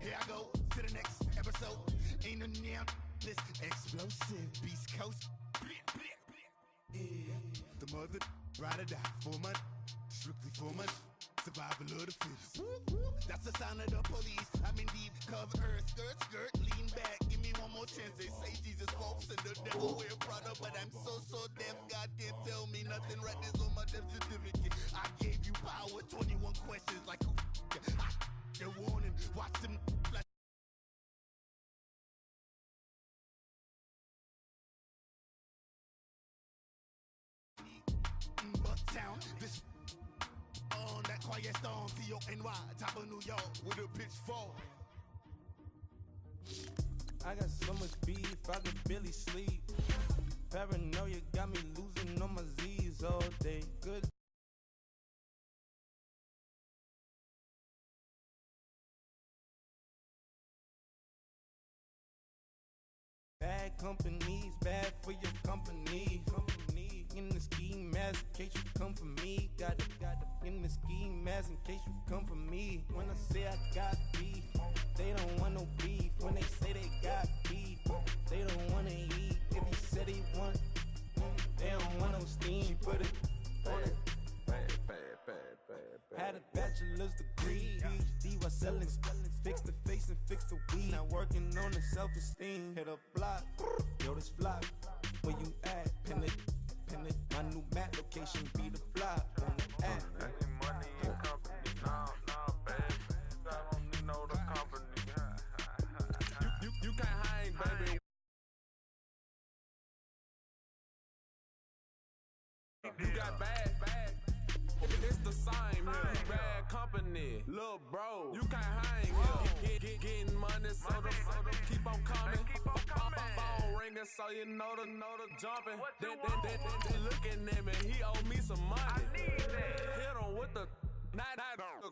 Here I go to the next episode. Ain't no damn this explosive Beast Coast. Yeah. The mother ride or die for money, strictly for money. Survival of the fittest. That's the sound of the police. I'm in deep cover earth. Skirt, lean back. Give me one more chance. They say Jesus walks and the devil wear Prada, but I'm so deaf. God can't tell me nothing. Right this on my death certificate. I gave you power. 21 questions like who? They're warning. Watch them flash. Bucktown. This. On that quiet storm, T-O-N-Y, top of New York, with a pitchfork. I got so much beef, I could barely sleep. Paranoia got me losing on my Z's all day. Good. Bad companies, bad for your company. In the ski mask, in case you come for me. Got it in the ski mask, in case you come for me. When I say I got beef, they don't want no beef. When they say they got beef, they don't want to eat. If you said they want, they don't want no steam. Put it on it. Had a bachelor's degree, PhD while selling, fix the face and fix the weed. Now working on the self-esteem. Hit a block, yo this flock. Where you at? Pin it. My new map location be the flop on the app. Money in company, no, baby. I don't need no the company. You can't hang, baby. You got bad. It's the same here. Bad company, little bro. You can't hang here. Getting money, so the keep on coming. Phone ringing, so you know the jumping. Then looking at me, he owe me some money. Hit him with the night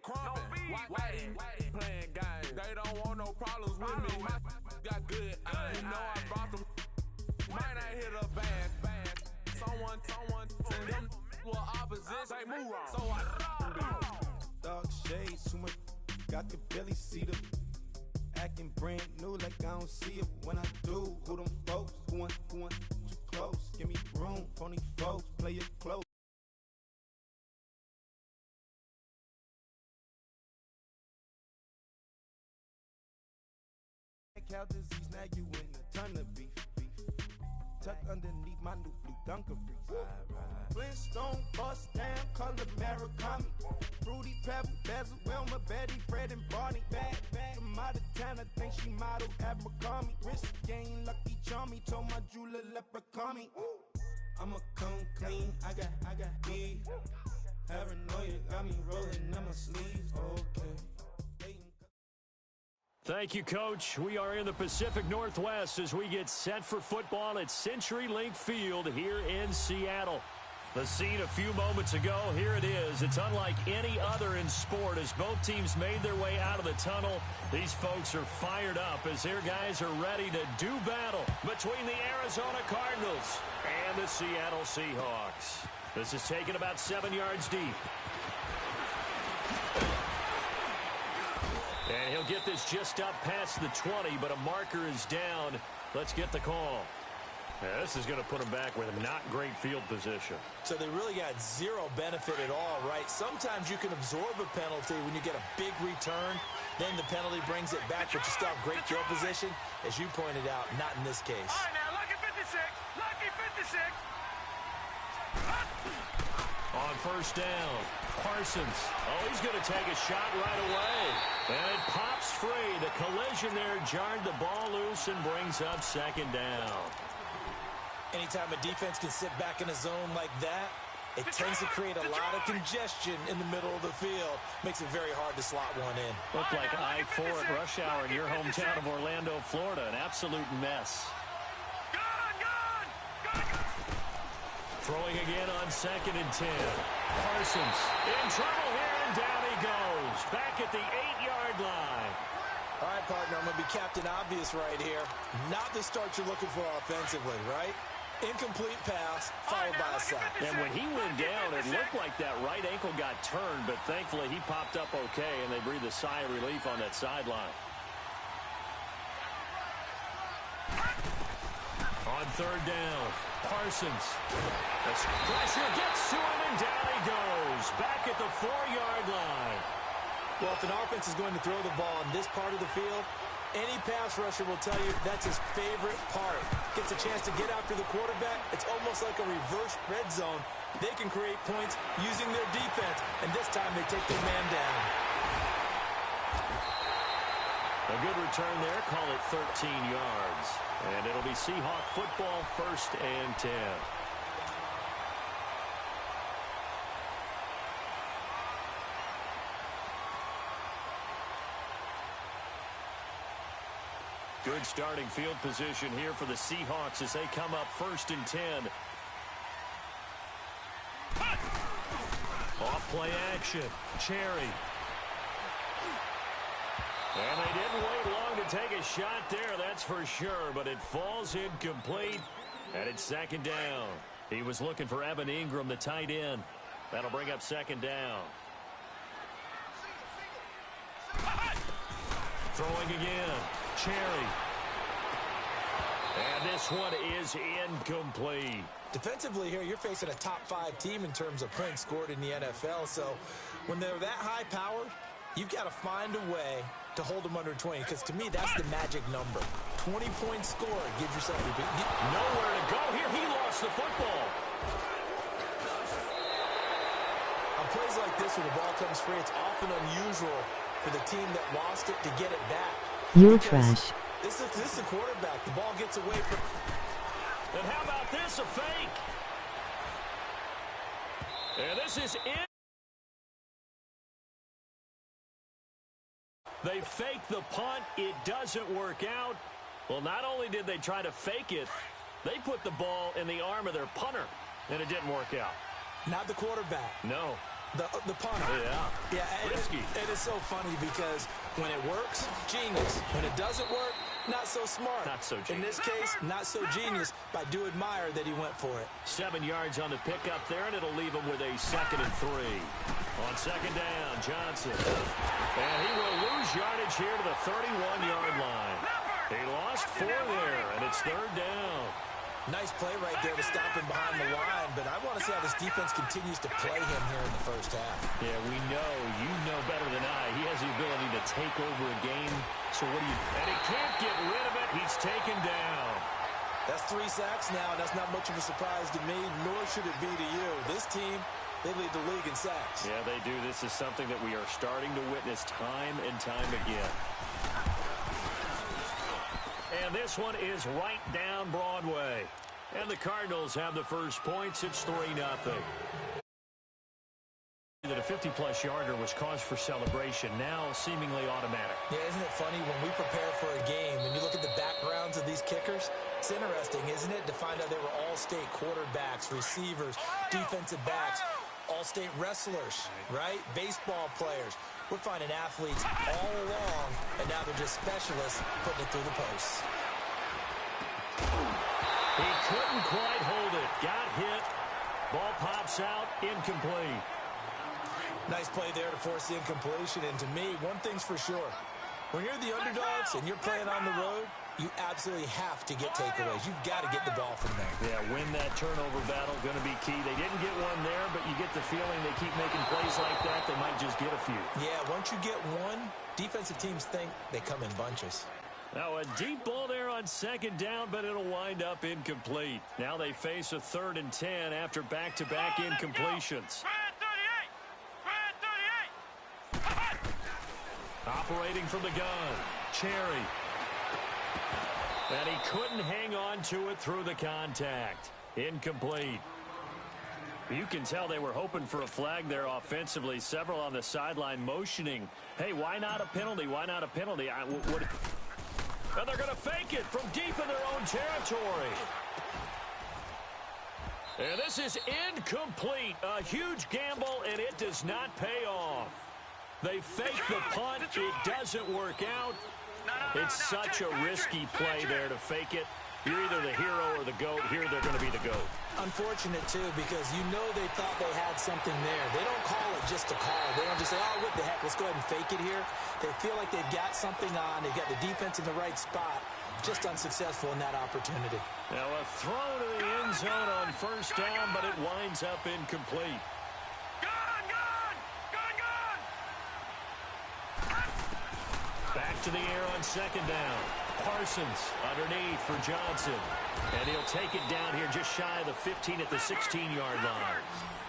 crumping. Whitey playing games. They don't want no problems with me. Got good. You know I brought them. Might not hit a bad. Someone send them will opposition. Say move on. So I Dark shades, too much. I could barely see them. Acting brand new like I don't see it when I do. Who them folks? Who want too close? Give me room, phony folks, play it close. Cow disease, now you in a ton of beef. Tuck underneath my new blue Dunkaroos. Flintstone, bust down, color Murakami. Fruity Pebble, Basil, Wilma, Betty, Fred, and Barney. Bad from out of town, I think she model Abercrombie. Wrist game, Lucky Charmy, told my jeweler leprechaun. I'ma come clean, I got beef. Paranoia got me rolling in my sleeves, okay. Thank you, Coach. We are in the Pacific Northwest as we get set for football at CenturyLink Field here in Seattle. The scene a few moments ago, here it is. It's unlike any other in sport as both teams made their way out of the tunnel. These folks are fired up as their guys are ready to do battle between the Arizona Cardinals and the Seattle Seahawks. This is taken about 7 yards deep. And he'll get this just up past the 20, but a marker is down. Let's get the call. Yeah, this is going to put him back with not great field position. So they really got zero benefit at all, right? Sometimes you can absorb a penalty when you get a big return. Then the penalty brings it back, but you still have great field position. As you pointed out, not in this case. All right, now, lucky 56. Lucky 56. On first down, Parsons. Oh, he's going to take a shot right away. And it pops free. The collision there jarred the ball loose and brings up second down. Anytime a defense can sit back in a zone like that, it tends to create a lot of congestion in the middle of the field. Makes it very hard to slot one in. Looked like I-4 at rush hour in your hometown of Orlando, Florida. An absolute mess. Throwing again on 2nd and 10. Parsons in trouble here, and down he goes. Back at the 8-yard line. All right, partner, I'm going to be Captain Obvious right here. Not the start you're looking for offensively, right? Incomplete pass, followed by a sack. And when he went down, it looked like that right ankle got turned, but thankfully he popped up okay, and they breathed a sigh of relief on that sideline. third down. Parsons. The pressure gets to him, and down he goes. Back at the 4-yard line. Well, if an offense is going to throw the ball in this part of the field, any pass rusher will tell you that's his favorite part. Gets a chance to get after the quarterback. It's almost like a reverse red zone. They can create points using their defense, and this time they take their man down. A good return there. Call it 13 yards. And it'll be Seahawk football, 1st and 10. Good starting field position here for the Seahawks as they come up 1st and 10. Off-play action. Cherry. And they didn't wait long to take a shot there, that's for sure, but it falls incomplete, and it's 2nd down. He was looking for Evan Ingram, the tight end. That'll bring up 2nd down. Throwing again. Cherry. And this one is incomplete. Defensively here, you're facing a top 5 team in terms of points scored in the NFL. So when they're that high-powered, you've got to find a way to hold them under 20. Because to me, that's the magic number. 20 points scored. Give yourself your big... Nowhere to go here. He lost the football. On plays like this where the ball comes free, it's often unusual for the team that lost it to get it back. You're trash. This is the quarterback. The ball gets away from... And how about this, a fake? And this is it. They fake the punt. It doesn't work out. Well, not only did they try to fake it, they put the ball in the arm of their punter, and it didn't work out. Not the quarterback. No. The punter. Yeah. Risky. It is so funny because when it works, genius. When it doesn't work, not so smart. Not so genius. In this case, not so genius, but I do admire that he went for it. 7 yards on the pickup there, and it'll leave him with a 2nd and 3. On 2nd down, Johnson. And he will lose yardage here to the 31-yard line. He lost 4 there, and it's 3rd down. Nice play right there to stop him behind the line, but I want to see how this defense continues to play him here in the first half. Yeah, we know. You know better than I. He has the ability to take over a game. So what do you... And he can't get rid of it. He's taken down. That's 3 sacks now. That's not much of a surprise to me, nor should it be to you. This team, they lead the league in sacks. Yeah, they do. This is something that we are starting to witness time and time again. And this one is right down Broadway. And the Cardinals have the first points. It's 3-0. That a 50-plus yarder was cause for celebration, now seemingly automatic. Yeah, isn't it funny when we prepare for a game and you look at the backgrounds of these kickers? It's interesting, isn't it, to find out they were all-state quarterbacks, receivers, defensive backs, all-state wrestlers, right? Baseball players. We're finding athletes all along, and now they're just specialists putting it through the posts. He couldn't quite hold it. Got hit. Ball pops out. Incomplete. Nice play there to force the incompletion. And to me, one thing's for sure. When you're the underdogs and you're playing on the road, you absolutely have to get takeaways. You've got to get the ball from there. Yeah, win that turnover battle, going to be key. They didn't get one there, but you get the feeling they keep making plays like that, they might just get a few. Yeah, once you get one, defensive teams think they come in bunches. Now a deep ball there on 2nd down, but it'll wind up incomplete. Now they face a 3rd and 10 after back-to-back incompletions. Operating from the gun, Cherry. And he couldn't hang on to it through the contact. Incomplete. You can tell they were hoping for a flag there offensively. Several on the sideline motioning. Hey, why not a penalty? Why not a penalty? And they're going to fake it from deep in their own territory. And this is incomplete. A huge gamble, and it does not pay off. They fake the punt. It doesn't work out. It's such a risky play there to fake it. You're either the hero or the GOAT. Here they're going to be the GOAT. Unfortunate, too, because you know they thought they had something there. They don't call it just to call. They don't just say, oh, what the heck, let's go ahead and fake it here. They feel like they've got something on. They've got the defense in the right spot. just unsuccessful in that opportunity. Now a throw to the end zone on first down, but it winds up incomplete. Back to the air on second down. Parsons underneath for Johnson. And he'll take it down here just shy of the 15 at the 16-yard line.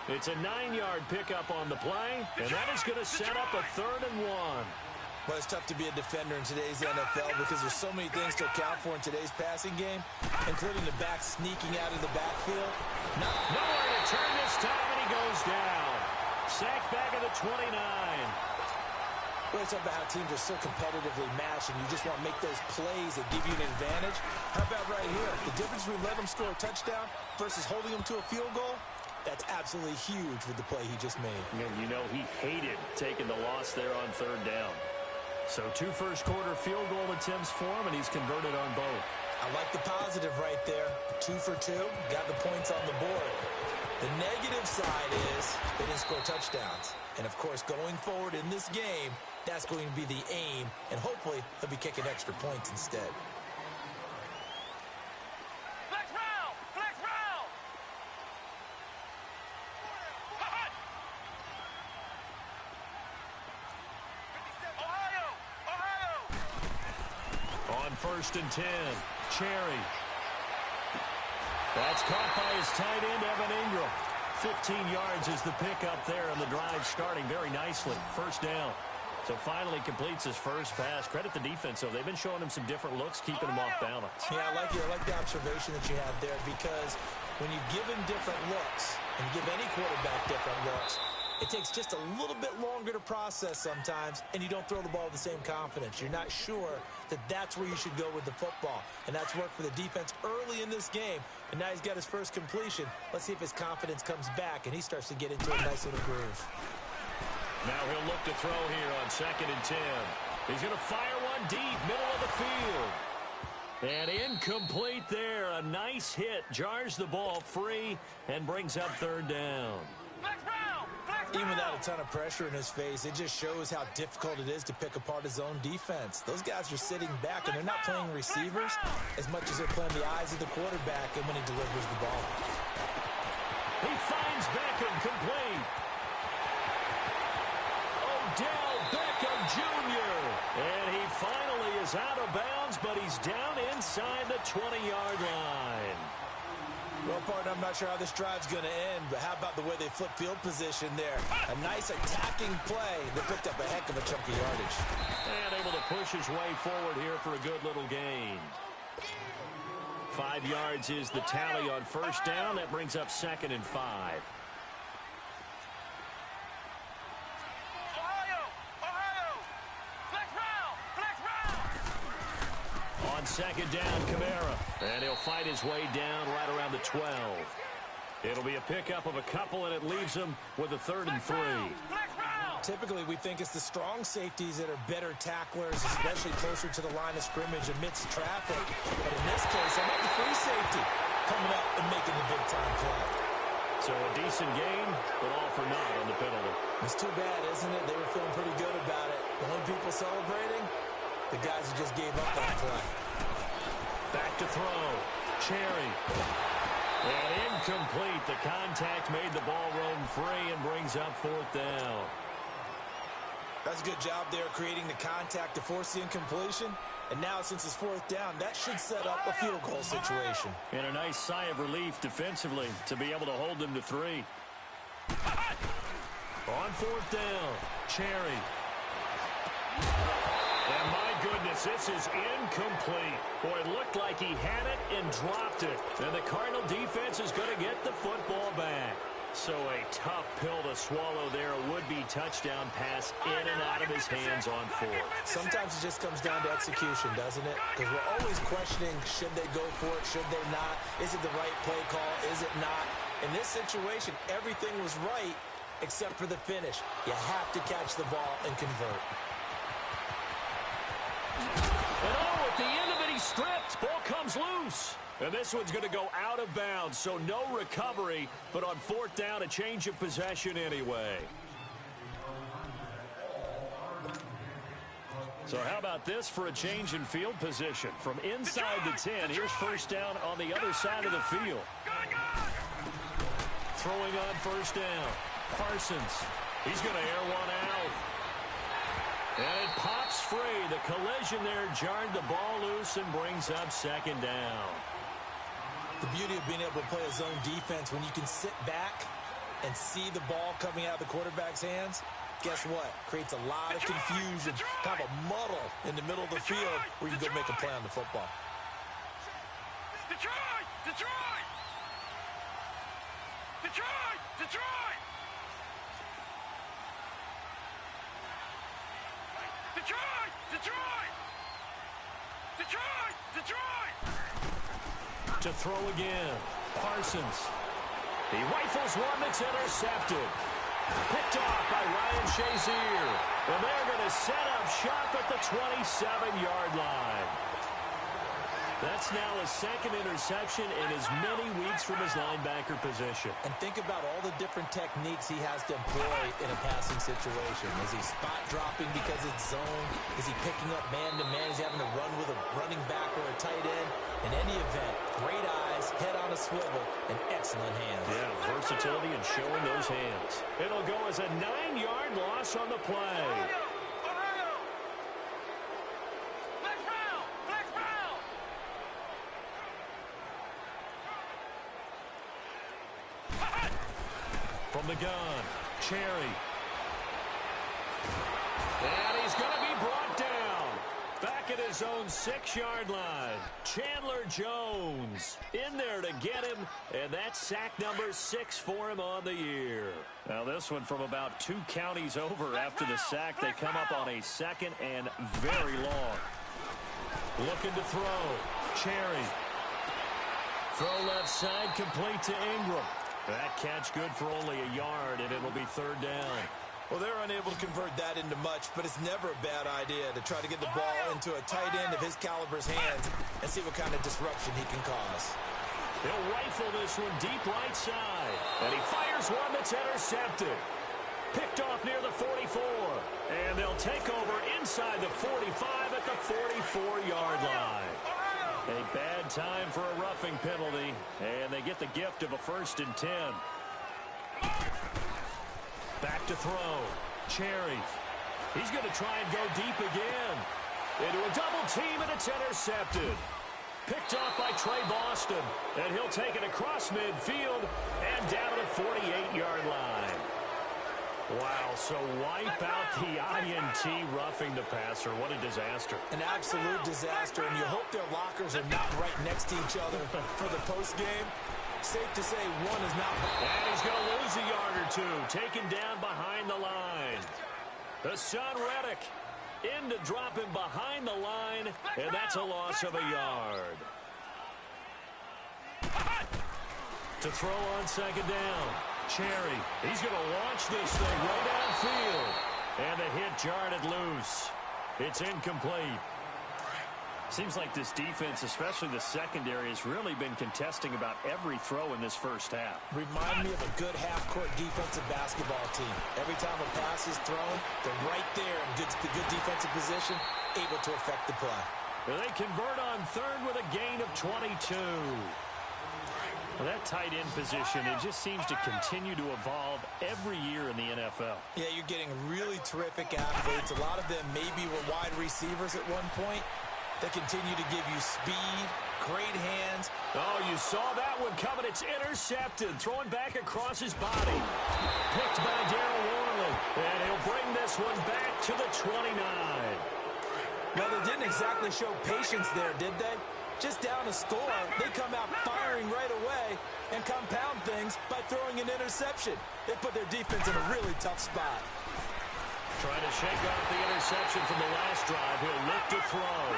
It's a 9-yard pickup on the play, and that is going to set up a 3rd and 1. Well, it's tough to be a defender in today's NFL because there's so many things to account for in today's passing game, including the back sneaking out of the backfield. Nowhere to turn this time, and he goes down. Sacked back at the 29. Well, it's about how teams are so competitively matched, and you just want to make those plays that give you an advantage. How about right here? The difference between letting them score a touchdown versus holding them to a field goal, that's absolutely huge with the play he just made. And you know he hated taking the loss there on 3rd down. So 2 first-quarter field goal attempts for him, and he's converted on both. I like the positive right there. 2 for 2, got the points on the board. The negative side is they didn't score touchdowns. And, of course, going forward in this game, that's going to be the aim, and hopefully he'll be kicking extra points instead. Flex round! Flex round! Ohio! Ohio! On 1st and 10, Cherry. That's caught by his tight end, Evan Ingram. 15 yards is the pickup there, and the drive starting very nicely. First down. So finally completes his first pass. Credit the defense, though. They've been showing him some different looks, keeping him off balance. Yeah, I like the observation that you have there, because when you give him different looks, and give any quarterback different looks, it takes just a little bit longer to process sometimes, and you don't throw the ball with the same confidence. You're not sure that that's where you should go with the football, and that's worked for the defense early in this game, and now he's got his first completion. Let's see if his confidence comes back, and he starts to get into a nice little groove. Now he'll look to throw here on 2nd and 10. He's going to fire one deep, middle of the field. And incomplete there. A nice hit. Jars the ball free and brings up 3rd down. Even without a ton of pressure in his face, it just shows how difficult it is to pick apart his own defense. Those guys are sitting back, and they're not playing receivers as much as they're playing the eyes of the quarterback and when he delivers the ball. He finds Beckham complete. Odell Beckham Jr. And he finally is out of bounds, but he's down inside the 20-yard line. Well, partner, I'm not sure how this drive's going to end, but how about the way they flip field position there? A nice attacking play that picked up a heck of a chunk of yardage. And able to push his way forward here for a good little gain. 5 yards is the tally on first down. That brings up 2nd and 5. On 2nd down, Kamara. And he'll fight his way down right around the 12. It'll be a pickup of a couple, and it leaves him with a 3rd and 3. Typically, we think it's the strong safeties that are better tacklers, especially closer to the line of scrimmage amidst traffic. But in this case, how about the free safety coming up and making the big-time play? So a decent game, but all for naught on the penalty. It's too bad, isn't it? They were feeling pretty good about it. The only people celebrating, the guys who just gave up that play. Back to throw. Cherry. And incomplete. The contact made the ball roam free and brings up 4th down. That's a good job there creating the contact to force the incompletion. And now, since it's 4th down, that should set up a field goal situation. And a nice sigh of relief defensively to be able to hold them to 3. On 4th down, Cherry. And my goodness, this is incomplete. Boy, it looked like he had it and dropped it. And the Cardinal defense is going to get the football back. So a tough pill to swallow there. A would-be touchdown pass in and out of his hands on 4th. Sometimes it just comes down to execution, doesn't it? Because we're always questioning, should they go for it, should they not? Is it the right play call, is it not? In this situation, everything was right except for the finish. You have to catch the ball and convert. And oh, at the end of it, he stripped. Ball comes loose. And this one's going to go out of bounds, so no recovery. But on 4th down, a change of possession anyway. So how about this for a change in field position? From inside the 10, here's first down on the other side of the field. Throwing on first down. Parsons. He's going to air one out. And it pops free. The collision there jarred the ball loose and brings up second down. The beauty of being able to play a zone defense when you can sit back and see the ball coming out of the quarterback's hands. Guess what? Creates a lot of confusion, kind of a muddle in the middle of the field where you can go make a play on the football. Detroit! Detroit! Detroit! Detroit! Detroit! Detroit! Detroit! Detroit! To throw again. Parsons. He rifles one that's intercepted. Picked off by Ryan Shazier. And they're going to set up shop at the 27-yard line. That's now his second interception in as many weeks from his linebacker position. And think about all the different techniques he has to employ in a passing situation. Is he spot dropping because it's zone? Is he picking up man-to-man? Is he having to run with a running back or a tight end? In any event, great eyes, head on a swivel, and excellent hands. Yeah, versatility and showing those hands. It'll go as a 9-yard loss on the play. From the gun, Cherry. And he's going to be brought down. Back at his own 6-yard line. Chandler Jones in there to get him. And that's sack number 6 for him on the year. Now this one from about 2 counties over after the sack. They come up on a second and very long. Looking to throw. Cherry. Throw left side complete to Ingram. That catch good for only a yard, and it'll be third down. Well, they're unable to convert that into much, but it's never a bad idea to try to get the ball into a tight end of his caliber's hands and see what kind of disruption he can cause. He'll rifle this one deep right side, and he fires one that's intercepted. Picked off near the 44, and they'll take over inside the 45 at the 44-yard line. A bad time for a roughing penalty, and they get the gift of a 1st and 10. Back to throw. Cherry. He's going to try and go deep again. Into a double team, and it's intercepted. Picked off by Trey Boston, and he'll take it across midfield and down to the 48-yard line. Wow, so wipe out the INT roughing the passer. What a disaster. An absolute disaster, and you hope their lockers are not right next to each other for the postgame. Safe to say one is not. And he's going to lose a yard or two, taken down behind the line. Hassan Reddick in to drop him behind the line, and that's a loss of a yard. To throw on second down. Cherry, he's going to launch this thing right downfield. And the hit jarred it loose. It's incomplete. Seems like this defense, especially the secondary, has really been contesting about every throw in this first half. Remind me of a good half-court defensive basketball team. Every time a pass is thrown, they're right there in good defensive position, able to affect the play. They convert on third with a gain of 22. Well, that tight end position, it just seems to continue to evolve every year in the NFL. Yeah, you're getting really terrific athletes. A lot of them maybe were wide receivers at one point. They continue to give you speed, great hands. Oh, you saw that one coming. It's intercepted. Throwing back across his body. Picked by Darryl Worley. And he'll bring this one back to the 29. Well, they didn't exactly show patience there, did they? Just down a score, they come out firing right away and compound things by throwing an interception. They put their defense in a really tough spot. Trying to shake off the interception from the last drive. He'll look to throw.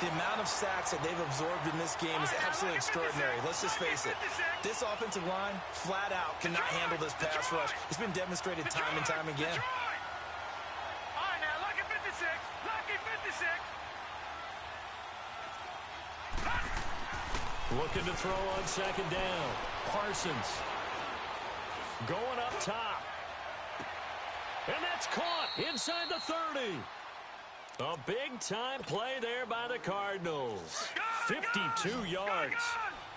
The amount of sacks that they've absorbed in this game is absolutely extraordinary. Let's just face it. This offensive line, flat out, cannot handle this pass rush. It's been demonstrated time and time again. All right, now, lucky 56. Lucky 56. Looking to throw on second down. Parsons. Going up top. And that's caught inside the 30. A big-time play there by the Cardinals. 52 yards.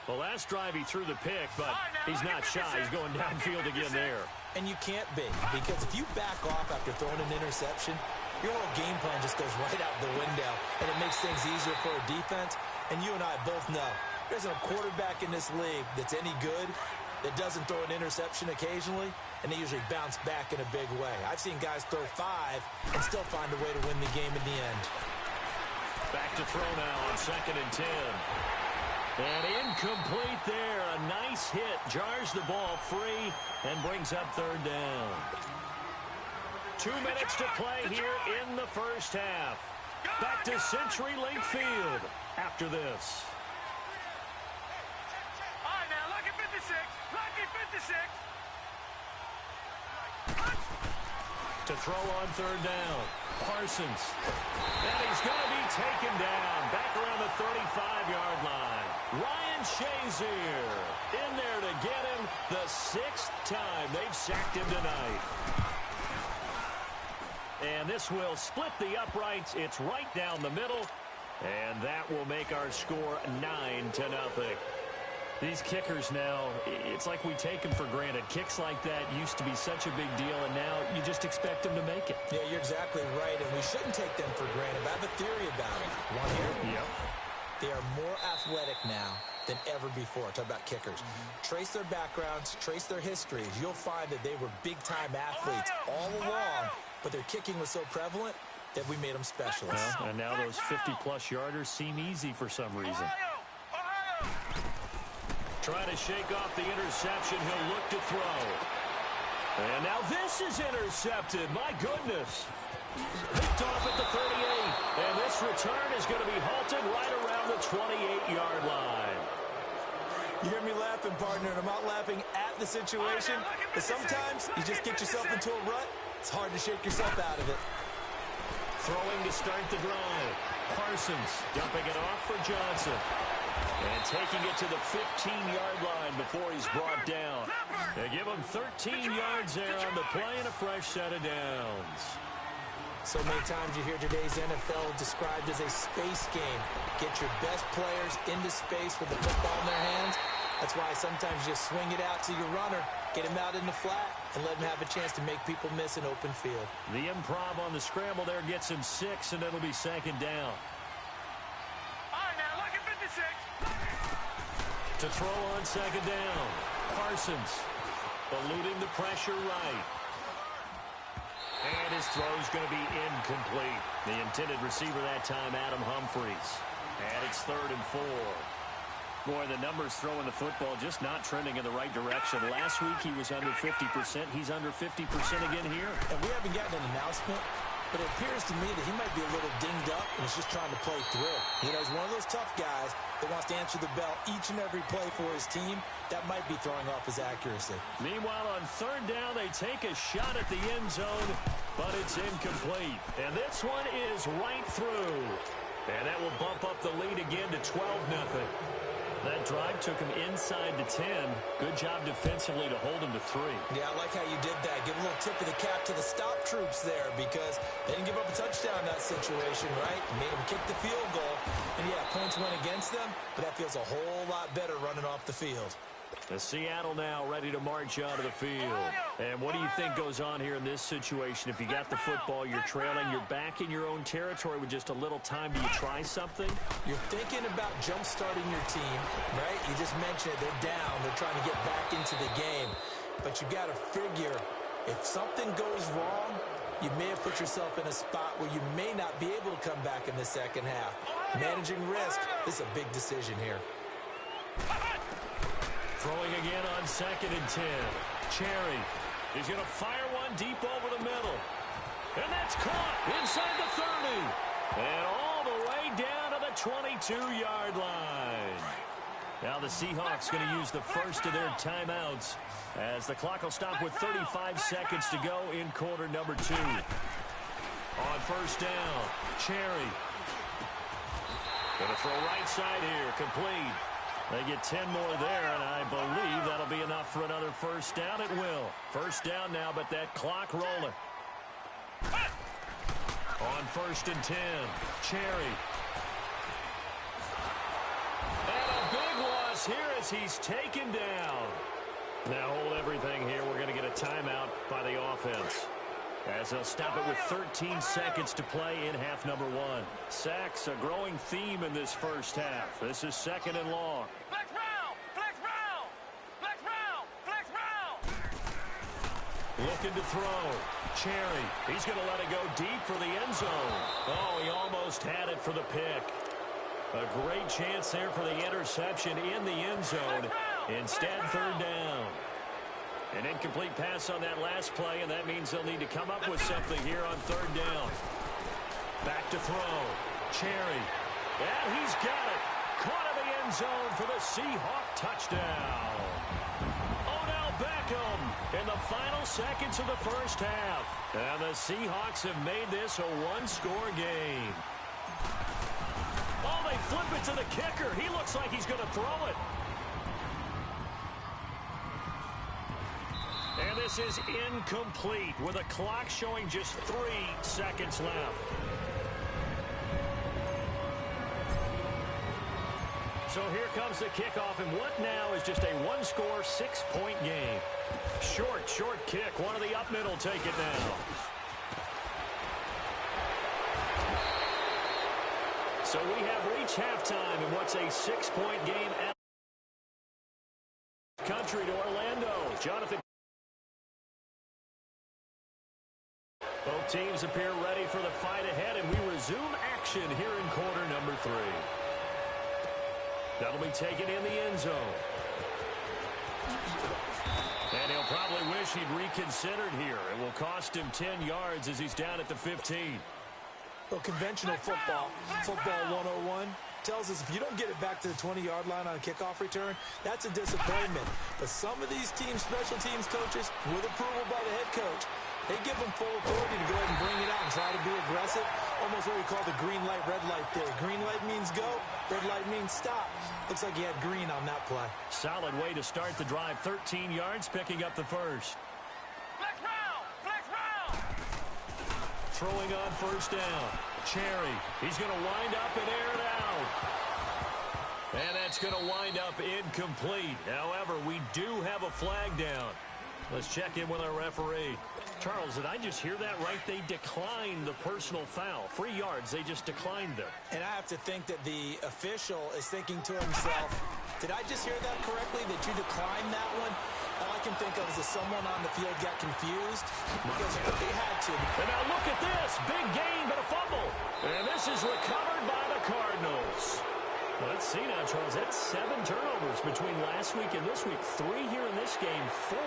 The last drive he threw the pick, but he's not shy. He's going downfield again there. And you can't be, because if you back off after throwing an interception, your whole game plan just goes right out the window, and it makes things easier for a defense. And you and I both know there's a quarterback in this league that's any good that doesn't throw an interception occasionally, and they usually bounce back in a big way. I've seen guys throw 5 and still find a way to win the game in the end. Back to throw now on 2nd and 10. And incomplete there. A nice hit. Jars the ball free and brings up 3rd down. 2 minutes to play here in the first half. Back to CenturyLink Field after this. All right, now, lucky 56. Lucky 56. To throw on 3rd down. Parsons. And he's going to be taken down. Back around the 35-yard line. Ryan Shazier in there to get him the 6th time they've sacked him tonight. And this will split the uprights. It's right down the middle. And that will make our score 9-0. These kickers now, it's like we take them for granted. Kicks like that used to be such a big deal, and now you just expect them to make it. Yeah, you're exactly right, and we shouldn't take them for granted. I have a theory about it. Want to hear? Yep. They are more athletic now than ever before. Talk about kickers. Trace their backgrounds, trace their histories. You'll find that they were big-time athletes all along, but their kicking was so prevalent that we made them specialists. Well, and now those 50-plus yarders seem easy for some reason. Trying to shake off the interception. He'll look to throw. And now this is intercepted. My goodness. Picked off at the 38. And this return is going to be halted right around the 28-yard line. You hear me laughing, partner, and I'm not laughing at the situation, but sometimes you just get yourself into a rut. It's hard to shake yourself out of it. Throwing to start the drive. Parsons dumping it off for Johnson. And taking it to the 15-yard line before he's brought down. They give him 13 yards there on the play and a fresh set of downs. So many times you hear today's NFL described as a space game. Get your best players into space with the football in their hands. That's why sometimes you just swing it out to your runner, get him out in the flat, and let him have a chance to make people miss an open field. The improv on the scramble there gets him 6, and it'll be 2nd down. All right, now, lucky 56. To throw on 2nd down. Parsons eluding the pressure right. And his throw's going to be incomplete. The intended receiver that time, Adam Humphries. And it's 3rd and 4. Boy, the numbers throwing the football just not trending in the right direction. Last week he was under 50%. He's under 50% again here. And we haven't gotten an announcement, but it appears to me that he might be a little dinged up and is just trying to play through. You know, he's one of those tough guys that wants to answer the bell each and every play for his team. That might be throwing off his accuracy. Meanwhile, on 3rd down, they take a shot at the end zone, but it's incomplete. And this one is right through. And that will bump up the lead again to 12-0. That drive took him inside the 10. Good job defensively to hold him to 3. Yeah, I like how you did that. Give a little tip of the cap to the stop troops there because they didn't give up a touchdown in that situation, right? Made them kick the field goal. And, yeah, points went against them, but that feels a whole lot better running off the field. The Seattle now ready to march out of the field. And what do you think goes on here in this situation? If you got the football, you're trailing, you're back in your own territory with just a little time. Do you try something? You're thinking about jump-starting your team, right? You just mentioned it. They're down. They're trying to get back into the game. But you got to figure if something goes wrong, you may have put yourself in a spot where you may not be able to come back in the second half. Managing risk, this is a big decision here. Throwing again on 2nd and 10. Cherry. He's going to fire one deep over the middle. And that's caught inside the 30. And all the way down to the 22-yard line. Now the Seahawks going to use the first of their timeouts as the clock will stop with 35 seconds to go in quarter number 2. On 1st down, Cherry. Going to throw right side here, complete. They get 10 more there, and I believe that'll be enough for another 1st down. It will. 1st down now, but that clock rolling. On 1st and 10, Cherry. And a big loss here as he's taken down. Now hold everything here. We're going to get a timeout by the offense, as they'll stop it with 13 seconds to play in half number 1. Sacks, a growing theme in this first half. This is 2nd and long. Flex round! Flex round! Flex round! Flex round! Looking to throw. Cherry. He's going to let it go deep for the end zone. Oh, he almost had it for the pick. A great chance there for the interception in the end zone. Instead, 3rd down. An incomplete pass on that last play, and that means they'll need to come up with something here on 3rd down. Back to throw. Cherry. And he's got it. Caught in the end zone for the Seahawk touchdown. Odell Beckham in the final seconds of the first half. And the Seahawks have made this a one-score game. Oh, they flip it to the kicker. He looks like he's going to throw it. And this is incomplete with a clock showing just 3 seconds left. So here comes the kickoff, and what now is just a one-score, 6-point game. Short kick. One of the up middle take it now. So we have reached halftime in what's a 6-point game at country to Orlando. Jonathan. Both teams appear ready for the fight ahead, and we resume action here in quarter number 3. That'll be taken in the end zone. And he'll probably wish he'd reconsidered here. It will cost him 10 yards as he's down at the 15. Well, conventional football 101, tells us if you don't get it back to the 20-yard line on a kickoff return, that's a disappointment. But some of these teams, special teams coaches, with approval by the head coach, they give them full authority to go ahead and bring it out and try to be aggressive. Almost what we call the green light, red light theory. Green light means go, red light means stop. Looks like he had green on that play. Solid way to start the drive. 13 yards, picking up the first. Flex round! Flex round! Throwing on 1st down. Cherry. He's going to wind up and air it out. And that's going to wind up incomplete. However, we do have a flag down. Let's check in with our referee. Charles, did I just hear that right? They declined the personal foul. 3 yards, they just declined them. And I have to think that the official is thinking to himself, did I just hear that correctly, that you declined that one? All I can think of is that someone on the field got confused because they had to. And now look at this. Big gain, but a fumble. And this is recovered by the Cardinals. Let's see now, Charles. That's 7 turnovers between last week and this week. 3 here in this game, 4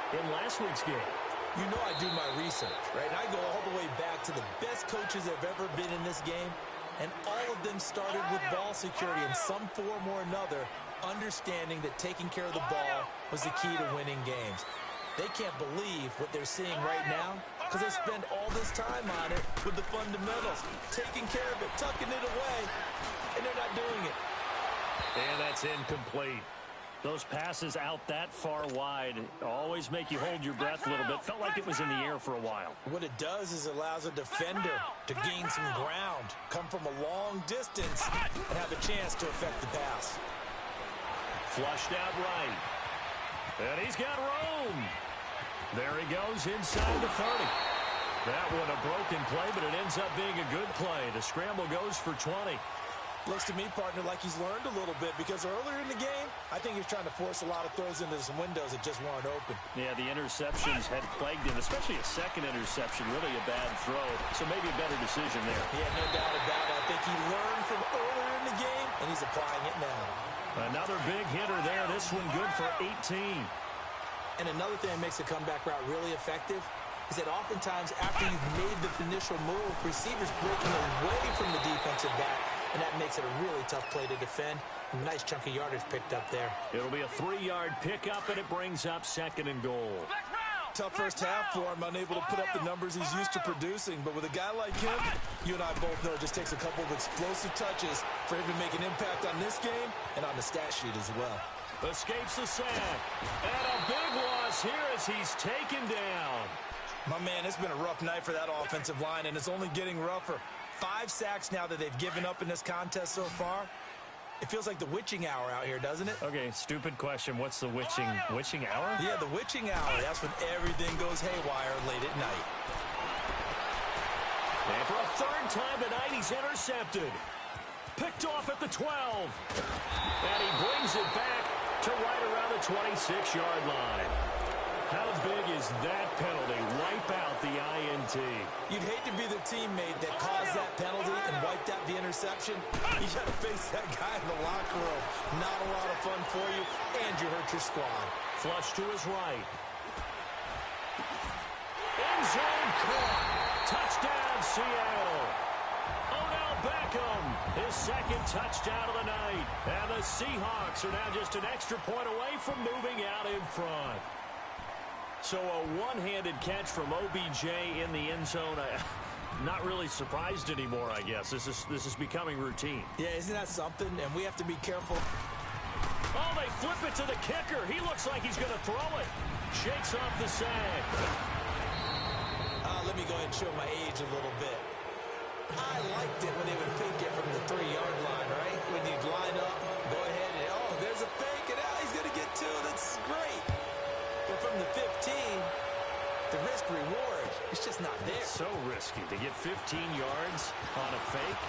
in last week's game. You know I do my research, right? And I go all the way back to the best coaches that have ever been in this game, and all of them started with ball security in some form or another, understanding that taking care of the ball was the key to winning games. They can't believe what they're seeing right now because they spend all this time on it with the fundamentals, taking care of it, tucking it away, and they're not doing it. And that's incomplete. Those passes out that far wide always make you hold your breath a little bit. Felt like it was in the air for a while. What it does is it allows a defender to gain some ground, come from a long distance, and have a chance to affect the pass. Flushed out right. And he's got room. There he goes inside the 30. That one a broken play, but it ends up being a good play. The scramble goes for 20. Looks to me, partner, like he's learned a little bit because earlier in the game, I think he's trying to force a lot of throws into some windows that just weren't open. Yeah, the interceptions had plagued him, especially a second interception, really a bad throw. So maybe a better decision there. Yeah, no doubt about it. I think he learned from earlier in the game, and he's applying it now. Another big hitter there. This one good for 18. And another thing that makes the comeback route really effective is that oftentimes after you've made the initial move, receivers breaking away from the defensive back, and that makes it a really tough play to defend. A nice chunk of yardage picked up there. It'll be a 3-yard pickup, and it brings up 2nd and goal. Tough first half for him, unable to put up the numbers he's used to producing. But with a guy like him, you and I both know it just takes a couple of explosive touches for him to make an impact on this game and on the stat sheet as well. Escapes the sack. And a big loss here as he's taken down. My man, it's been a rough night for that offensive line, and it's only getting rougher. 5 sacks now that they've given up in this contest so far. It feels like the witching hour out here, doesn't it? Okay, stupid question. What's the witching hour? Yeah, the witching hour. That's when everything goes haywire late at night. And for a third time tonight, he's intercepted. Picked off at the 12. And he brings it back to right around the 26-yard line. How big is that penalty? Wipe out the INT. You'd hate to be the teammate that caused that penalty and wiped out the interception. You got to face that guy in the locker room. Not a lot of fun for you, and you hurt your squad. Flush to his right. End zone caught. Touchdown, Seattle. Odell Beckham, his second touchdown of the night. And the Seahawks are now just an extra point away from moving out in front. So a one-handed catch from OBJ in the end zone. Not really surprised anymore, I guess. This is becoming routine. Yeah, isn't that something? And we have to be careful. Oh, they flip it to the kicker. He looks like he's going to throw it. Shakes off the sack. Let me go ahead and show my age a little bit. I liked it when they would fake it from the 3-yard line, right? When you'd line up, go ahead and, oh, there's a fake, and now he's going to get 2. That's great. But from the 15, the risk-reward, it's just not there. It's so risky to get 15 yards on a fake.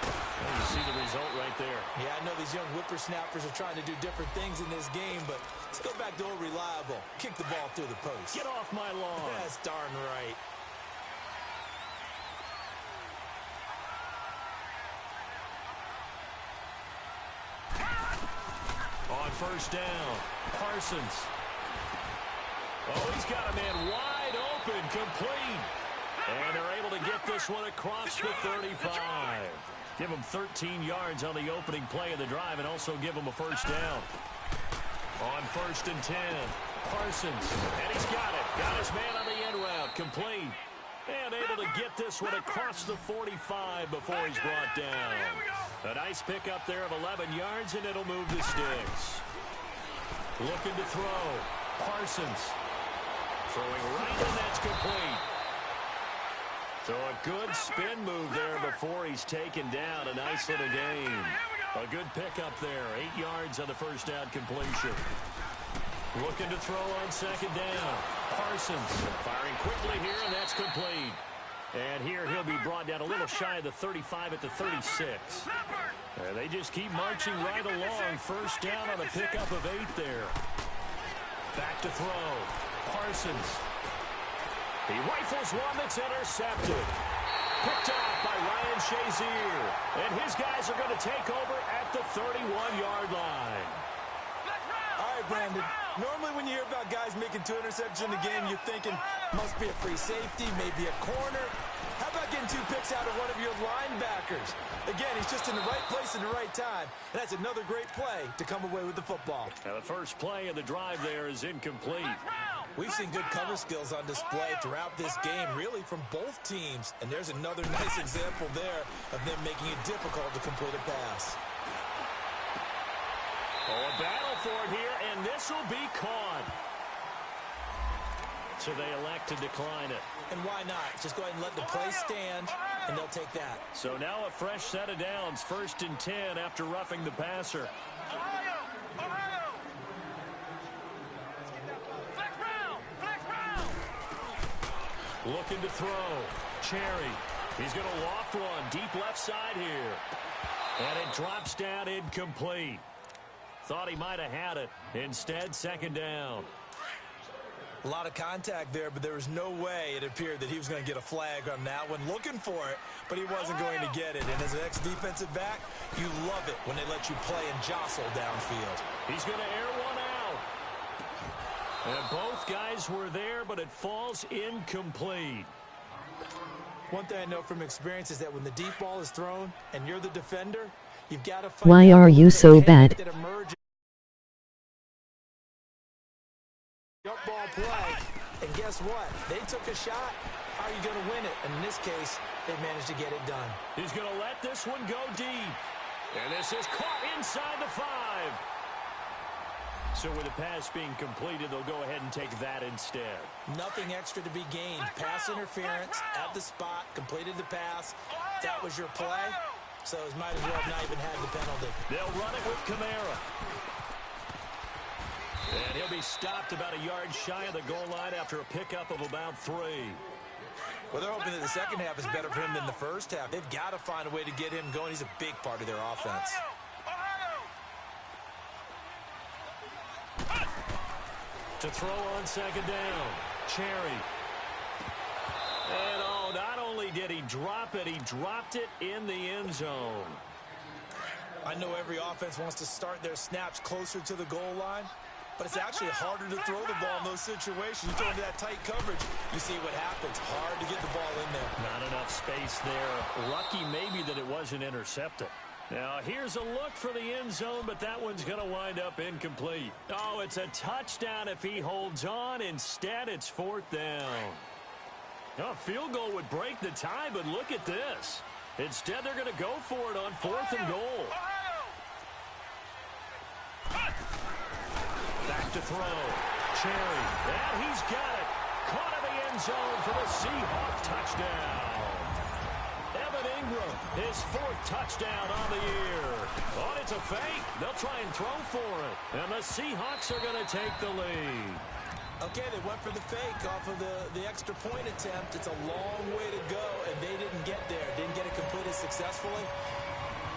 Well, you see the result right there. Yeah, I know these young whippersnappers are trying to do different things in this game, but let's go back to old reliable. Kick the ball through the post. Get off my lawn. That's darn right. On first down, Parsons. Oh, he's got a man wide open, complete. And they're able to get this one across the 35. Give him 13 yards on the opening play of the drive and also give him a first down. On first and 10, Parsons. And he's got it. Got his man on the end route, complete. And able to get this one across the 45 before he's brought down. A nice pickup there of 11 yards, and it'll move the sticks. Looking to throw. Parsons. Throwing right, and that's complete. So a good spin move there before he's taken down. A nice little gain. A good pickup there. 8 yards on the first down completion. Looking to throw on second down. Parsons firing quickly here, and that's complete. And here he'll be brought down a little shy of the 35 at the 36. They just keep marching right along. First down on a pickup of 8 there. Back to throw. Parsons. He rifles one that's intercepted. Picked off by Ryan Shazier. And his guys are going to take over at the 31-yard line. All right, Brandon. Normally when you hear about guys making 2 interceptions in the game, you're thinking, must be a free safety, maybe a corner. How about getting 2 picks out of one of your linebackers? Again, he's just in the right place at the right time. And that's another great play to come away with the football. Now the first play of the drive there is incomplete. We've seen good cover skills on display throughout this game, really from both teams. And there's another nice example there of them making it difficult to complete a pass. Oh, a battle for it here, and this will be caught. So they elect to decline it. And why not? Just go ahead and let the play stand, and they'll take that. So now a fresh set of downs, first and 10 after roughing the passer. Looking to throw. Cherry. He's going to loft one deep left side here. And it drops down incomplete. Thought he might have had it. Instead, second down. A lot of contact there, but there was no way it appeared that he was going to get a flag on that one. Looking for it, but he wasn't going to get it. And as an ex-defensive back, you love it when they let you play and jostle downfield. He's going to air one out. And both guys were there, but it falls incomplete. One thing I know from experience is that when the deep ball is thrown and you're the defender, you've got to fight. Why are you so bad? Jump ball play, and guess what? They took a shot. How are you going to win it? And in this case, they managed to get it done. He's going to let this one go deep. And this is caught inside the 5. So with the pass being completed, they'll go ahead and take that instead. Nothing extra to be gained. Pass interference at the spot, completed the pass. That was your play, so it might as well have not even had the penalty. They'll run it with Kamara. And he'll be stopped about a yard shy of the goal line after a pickup of about 3. Well, they're hoping that the second half is better for him than the first half. They've got to find a way to get him going. He's a big part of their offense. To throw on second down, Cherry. And not only did he drop it, he dropped it in the end zone. I know every offense wants to start their snaps closer to the goal line, but it's actually harder to throw the ball in those situations. You throw into that tight coverage, you see what happens. Hard to get the ball in there. Not enough space there. Lucky maybe that it wasn't intercepted. Now, here's a look for the end zone, but that one's going to wind up incomplete. Oh, it's a touchdown if he holds on. Instead, it's 4th down. A field goal would break the tie, but look at this. Instead, they're going to go for it on 4th and goal. Back to throw. Cherry. And he's got it. Caught in the end zone for the Seahawks touchdown. Evan Ingram, his 4th touchdown on the year. Oh, it's a fake. They'll try and throw for it. And the Seahawks are going to take the lead. Okay, they went for the fake off of the extra point attempt. It's a long way to go, and they didn't get there. Didn't get it completed successfully.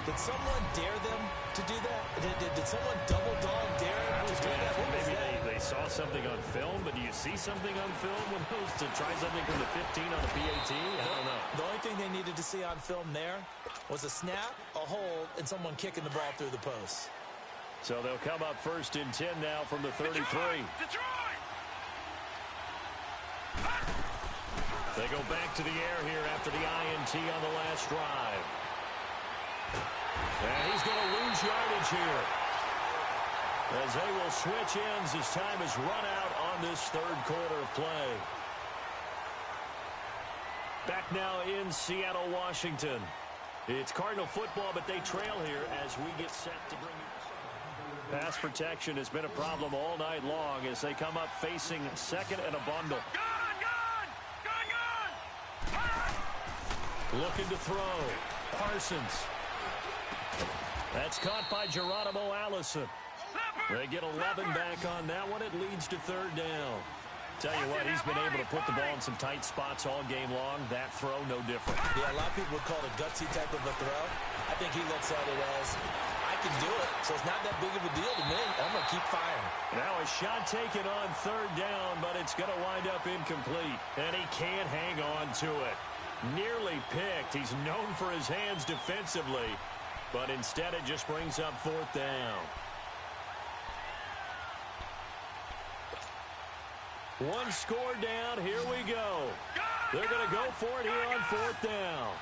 Did someone dare them to do that? Did someone double dog dare them to do that? Maybe they saw something on film, but do you see something on film when those to try something from the 15 on the PAT? I don't know. The only thing they needed to see on film there was a snap, a hold, and someone kicking the ball through the post. So they'll come up 1st and 10 now from the 33. Detroit! They go back to the air here after the INT on the last drive. And he's going to lose yardage here, as they will switch ends as time is run out on this 3rd quarter of play. Back now in Seattle, Washington. It's Cardinal football, but they trail here as we get set to bring you. Pass protection has been a problem all night long as they come up facing 2nd and a bundle. Looking to throw. Parsons. That's caught by Geronimo Allison. They get 11 back on that one. It leads to 3rd down. Tell you what, he's been able to put the ball in some tight spots all game long. That throw, no different. Yeah, a lot of people would call it a gutsy type of a throw. I think he looks at it as, I can do it, so it's not that big of a deal to me. I'm going to keep firing. Now a shot taken on 3rd down, but it's going to wind up incomplete. And he can't hang on to it. Nearly picked. He's known for his hands defensively, but instead it just brings up 4th down. One score down. Here we go. They're going to go for it here on 4th down.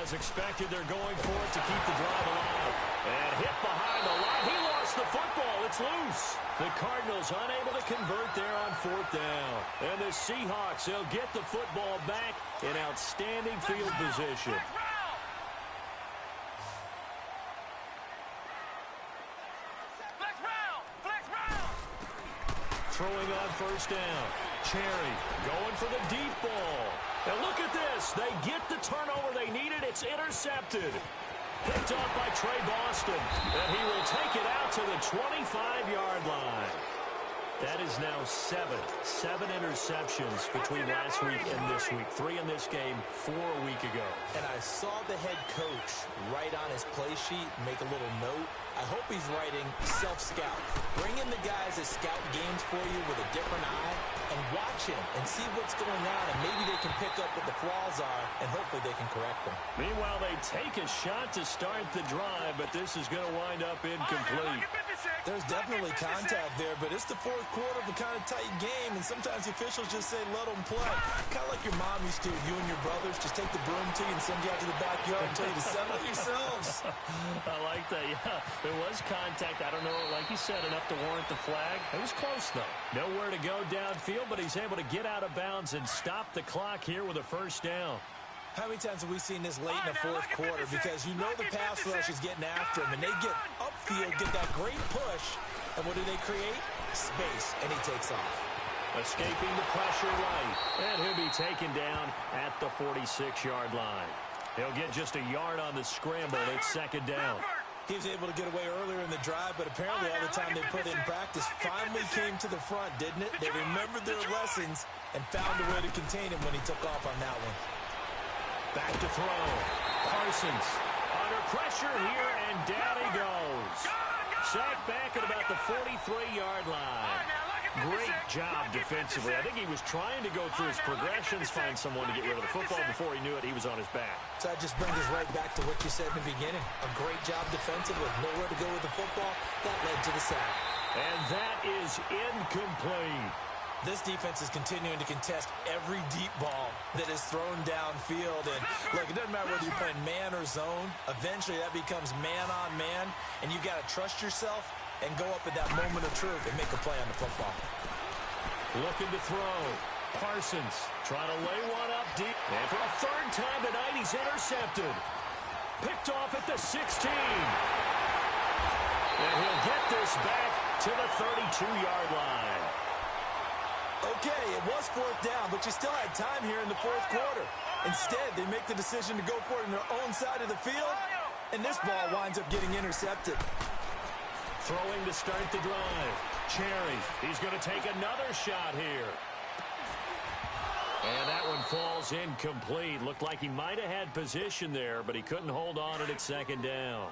As expected, they're going for it to keep the drive alive. And hit behind the line. He lost the football. It's loose. The Cardinals unable to convert there on 4th down. And the Seahawks, they'll get the football back in outstanding field position. Throwing on 1st down. Cherry going for the deep ball. And look at this. They get the turnover they needed. It's intercepted. Picked off by Trey Boston. And he will take it out to the 25-yard line. That is now 7 interceptions between last week and this week. 3 in this game, 4 a week ago. And I saw the head coach write on his play sheet, make a little note. I hope he's writing self-scout. Bring in the guys that scout games for you with a different eye and watch him and see what's going on, and maybe they can pick up what the flaws are, and hopefully they can correct them. Meanwhile, they take a shot to start the drive, but this is going to wind up incomplete. There's definitely contact there, but it's the 4th quarter of a kind of tight game, and sometimes the officials just say, let them play. Kind of like your mom used to, you and your brothers, just take the broom to you and send you out to the backyard and tell you to settle it yourselves. I like that, yeah. There was contact. I don't know, like you said, enough to warrant the flag. It was close, though. Nowhere to go downfield, but he's able to get out of bounds and stop the clock here with a 1st down. How many times have we seen this late in the fourth quarter? Because you know the pass rush is getting after him, and they get upfield, get that great push, and what do they create? Space, and he takes off. Escaping the pressure right, and he'll be taken down at the 46-yard line. He'll get just a yard on the scramble. It's second down. He was able to get away earlier in the drive, but apparently all the time they put in practice finally came to the front, didn't it? They remembered their lessons and found a way to contain him when he took off on that one. Back to throw. Parsons under pressure here, and down he goes. Sacked back at about the 43-yard line. Great job defensively. I think he was trying to go through his progressions, find someone to get rid of the football. Before he knew it, he was on his back. So that just brings us right back to what you said in the beginning. A great job defensively. Nowhere to go with the football. That led to the sack. And that is incomplete. This defense is continuing to contest every deep ball that is thrown downfield. And, look, it doesn't matter whether you're playing man or zone. Eventually, that becomes man-on-man, and you got to trust yourself and go up at that moment of truth and make a play on the football. Looking to throw. Parsons trying to lay one up deep. And for a third time tonight, he's intercepted. Picked off at the 16. And he'll get this back to the 32-yard line. Okay, it was fourth down, but you still had time here in the fourth quarter. Instead, they make the decision to go for it on their own side of the field, and this ball winds up getting intercepted. Throwing to start the drive. Cherry, he's going to take another shot here. And that one falls incomplete. Looked like he might have had position there, but he couldn't hold on it at second down.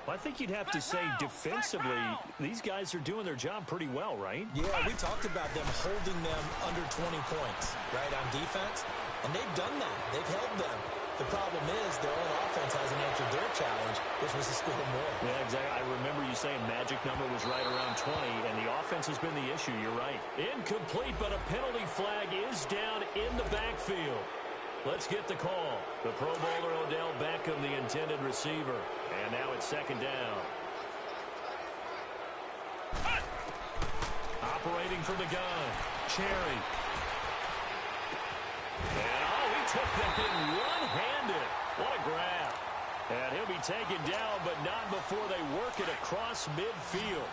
Well, I think you'd have to say defensively, these guys are doing their job pretty well, right? Yeah, we talked about them holding them under 20 points, right, on defense. And they've done that. They've held them. The problem is their own offense hasn't answered their challenge, which was to score more. Yeah, exactly. I remember you saying magic number was right around 20, and the offense has been the issue. You're right. Incomplete, but a penalty flag is down in the backfield. Let's get the call. The Pro Bowler Odell Beckham, the intended receiver. And now it's second down. Operating from the gun. Cherry. And he took that in one-handed. What a grab. And he'll be taken down, but not before they work it across midfield.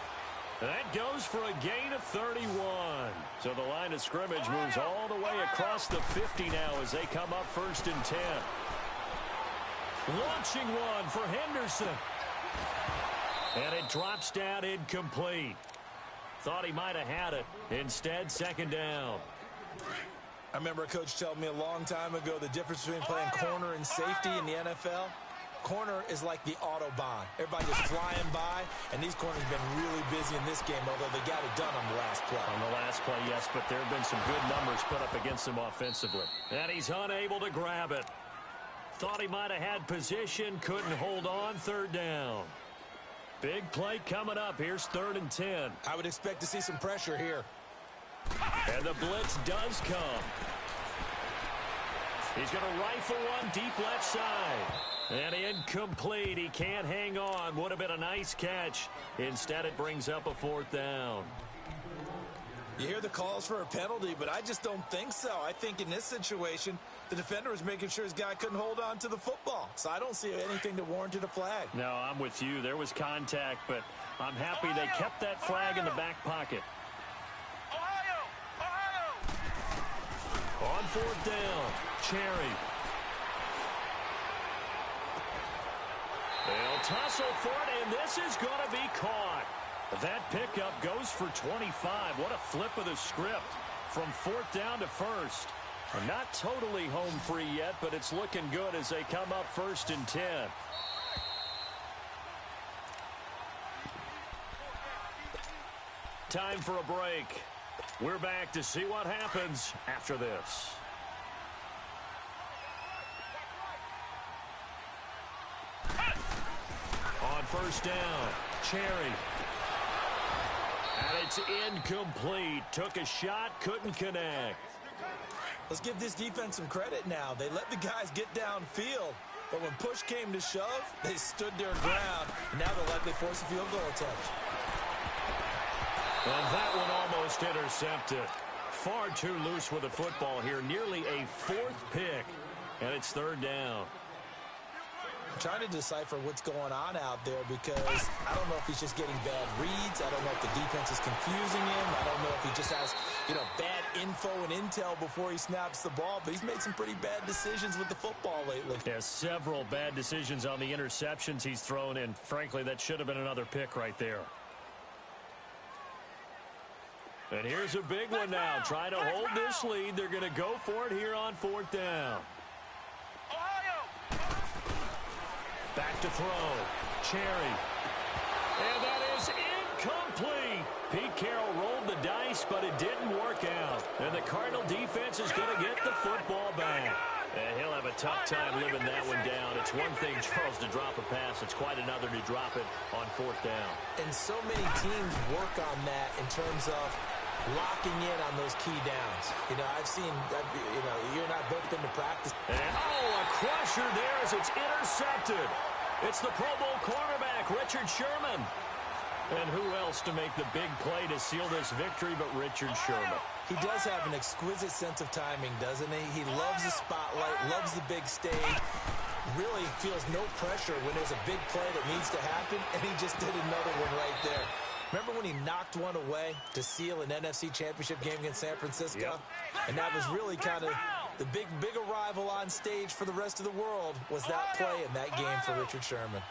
That goes for a gain of 31. So the line of scrimmage moves all the way across the 50 now as they come up first and 10. Launching one for Henderson. And it drops down incomplete. Thought he might have had it. Instead, second down. I remember a coach telling me a long time ago the difference between playing corner and safety in the NFL. Corner is like the Autobahn. Everybody just flying by, and these corners have been really busy in this game, although they got it done on the last play. On the last play, yes, but there have been some good numbers put up against him offensively. And he's unable to grab it. Thought he might have had position, couldn't hold on, third down. Big play coming up. Here's 3rd and 10. I would expect to see some pressure here. And the blitz does come. He's going to rifle one deep left side. And incomplete. He can't hang on. Would have been a nice catch. Instead, it brings up a 4th down. You hear the calls for a penalty, but I just don't think so. I think in this situation, the defender was making sure his guy couldn't hold on to the football. So I don't see anything that warranted a flag. No, I'm with you. There was contact, but I'm happy they kept that flag in the back pocket. On 4th down, Cherry. They'll tussle for it, and this is going to be caught. That pickup goes for 25. What a flip of the script from 4th down to 1st. Not totally home free yet, but it's looking good as they come up 1st and 10. Time for a break. We're back to see what happens after this. On 1st down, Cherry. And it's incomplete. Took a shot, couldn't connect. Let's give this defense some credit now. They let the guys get downfield, but when push came to shove, they stood their ground, and now they'll likely force a field goal attempt. And that one almost intercepted. Far too loose with the football here. Nearly a 4th pick. And it's third down. I'm trying to decipher what's going on out there because I don't know if he's just getting bad reads. I don't know if the defense is confusing him. I don't know if he just has, bad info and intel before he snaps the ball. But he's made some pretty bad decisions with the football lately. Yeah, several bad decisions on the interceptions he's thrown in. Frankly, that should have been another pick right there. And here's a big one now. Trying to hold this lead. They're going to go for it here on fourth down. Back to throw. Cherry. And that is incomplete. Pete Carroll rolled the dice, but it didn't work out. And the Cardinal defense is going to get the football back. And he'll have a tough time living that one down. It's one thing, Charles, to drop a pass. It's quite another to drop it on fourth down. And so many teams work on that in terms of locking in on those key downs. I've seen, you and I both been to practice. And, a crusher there as it's intercepted. It's the Pro Bowl cornerback, Richard Sherman. And who else to make the big play to seal this victory but Richard Sherman? He does have an exquisite sense of timing, doesn't he? He loves the spotlight, loves the big stage, really feels no pressure when there's a big play that needs to happen, and he just did another one right there. Remember when he knocked one away to seal an NFC Championship game against San Francisco? Yep. And that was really kind of the big arrival on stage for the rest of the world was that play in that game for Richard Sherman.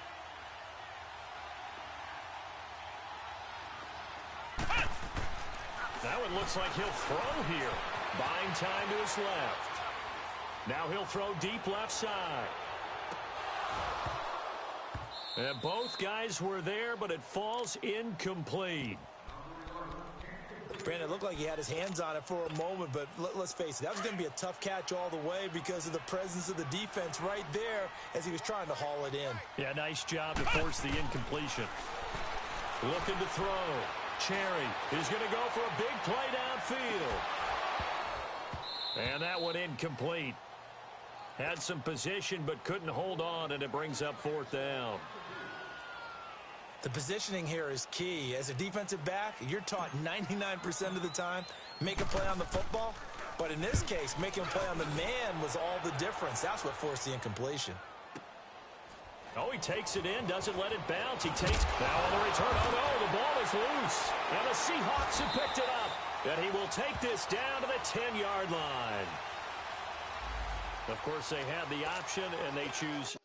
That one looks like he'll throw here. Buying time to his left. Now he'll throw deep left side. And both guys were there, but it falls incomplete. Brandon, it looked like he had his hands on it for a moment, but let's face it, that was going to be a tough catch all the way because of the presence of the defense right there as he was trying to haul it in. Yeah, nice job to force the incompletion. Looking to throw. Cherry is going to go for a big play downfield. And that one incomplete. Had some position but couldn't hold on, and it brings up fourth down. The positioning here is key. As a defensive back, you're taught 99% of the time, make a play on the football. But in this case, making a play on the man was all the difference. That's what forced the incompletion. Oh, he takes it in, doesn't let it bounce. He takes now on the return. Oh, no, the ball is loose. And the Seahawks have picked it up. And he will take this down to the 10-yard line. Of course, they had the option, and they choose.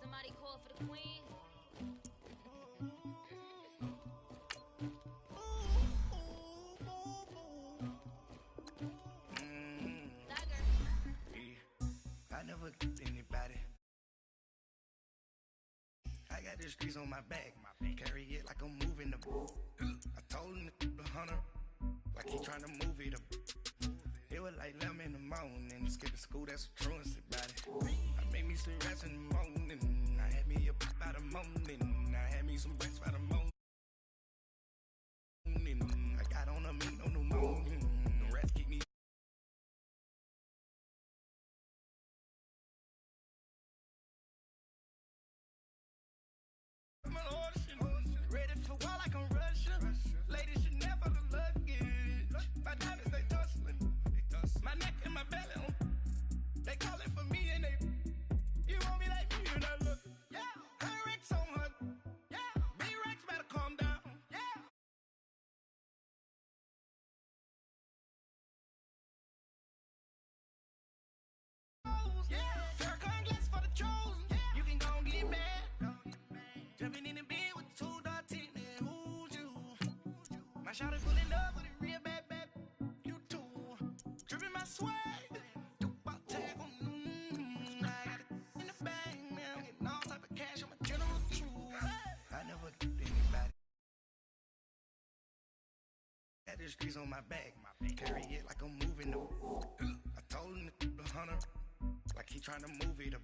Somebody call for the queen. Anybody. I got the streets on my back. Carry it like I'm moving the. I told him to 100 like he trying to move it up. It was like 11 in the morning. Skipping school, that's a truancy body. I made me some rest in the morning. I had me a pop by the morning. I had me some breaks by the morning. I got on a meat on the morning. The rest keep me. Ready for war like I'm Russia. Ladies should never look luggage. My diamonds, they tussling. My neck and my belly. They calling for me and they. You want me like me and I look. Yeah. Her Rex on her. Yeah. B-Rex better calm down. Yeah. Yeah. Farrakhan glass for the chosen. Yeah. You can go and get mad. Jumping in the bed with two dark teeth, and who's you? My shawty pulling up with a real bad. You too. Dripping my swag. Do my tag on. I got it in the bag, man. I'm getting all type of cash. I'm a general true. I never get anybody. Got the streets on my back. Carry it like I'm moving the. I told him to 100 like he trying to move it up.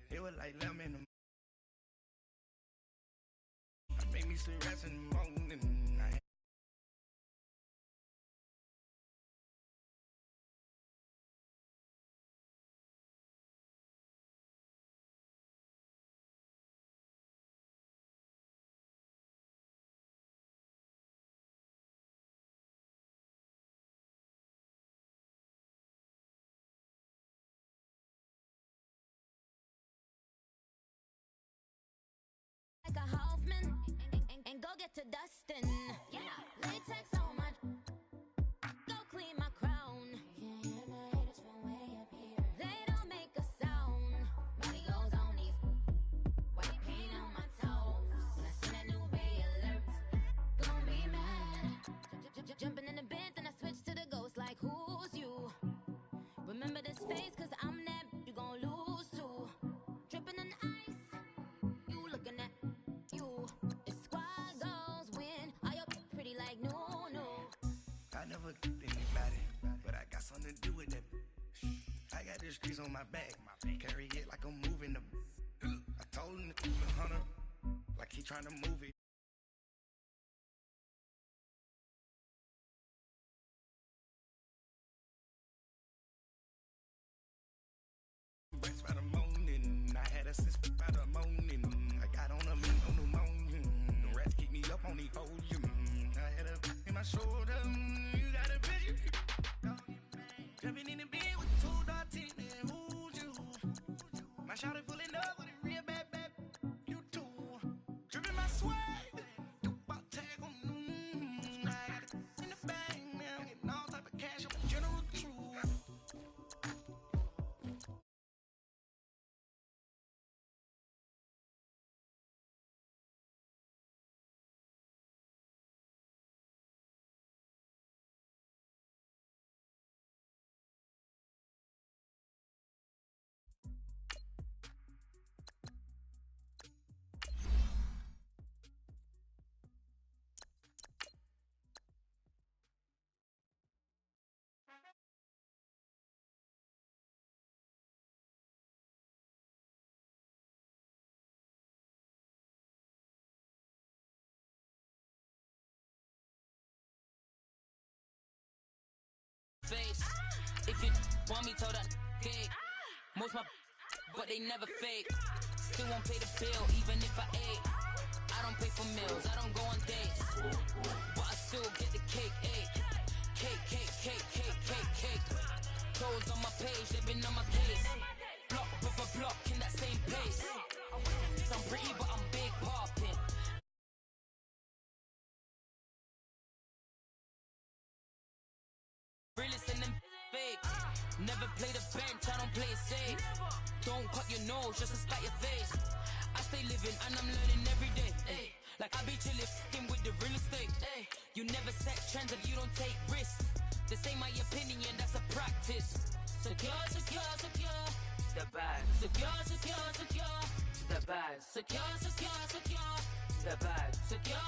It was like 11 in the. I made me some rest in the morning. to dustin'. Yeah, latex on my. Go clean my crown. Can't hear my haters from way up here. They don't make a sound. Money goes on these. White paint on my toes. When I see that new Bay alert, gon' be mad. Jumping in the bed, then I switch to the ghost like who's you? Remember this face, cause I'm that you gon' lose to. Dripping in ice, you looking at you. It's squad goals win. Are you pretty like no? I never anybody, but I got something to do with that. I got the streets on my back, carry it like I'm moving the. I told him to keep the hunter, like he trying to move it. Rest by the morning, I had a sister by the morning. I got on a mean on the morning. The rats keep me up on the podium. I had a in my shoulder. You got a vision. Jumping in the bed with 2 dots in there. Who's you? My shawty pulling up with a real bad. You too. Dripping my swag. About tag on. I got it in the bag now. Getting all type of cash. I'm a general true. Face. If you want me, told that cake. Most my but they never fake. Still won't pay the bill, even if I ate. I don't pay for meals, I don't go on dates. But I still get the cake, ayy. Cake. Toes on my page, they've been on my case. Block in that same pace. I'm pretty, but I'm big popping. Realist and them fakes. Never play the bench, I don't play it safe. Don't cut your nose just to spite your face. I stay living and I'm learning every day. Ay. Like I be chillin' f***ing with the real estate. Ay. You never set trends if you don't take risks. This ain't my opinion, that's a practice. Secure. The bag. Secure. The bag. Secure. The bag. Secure.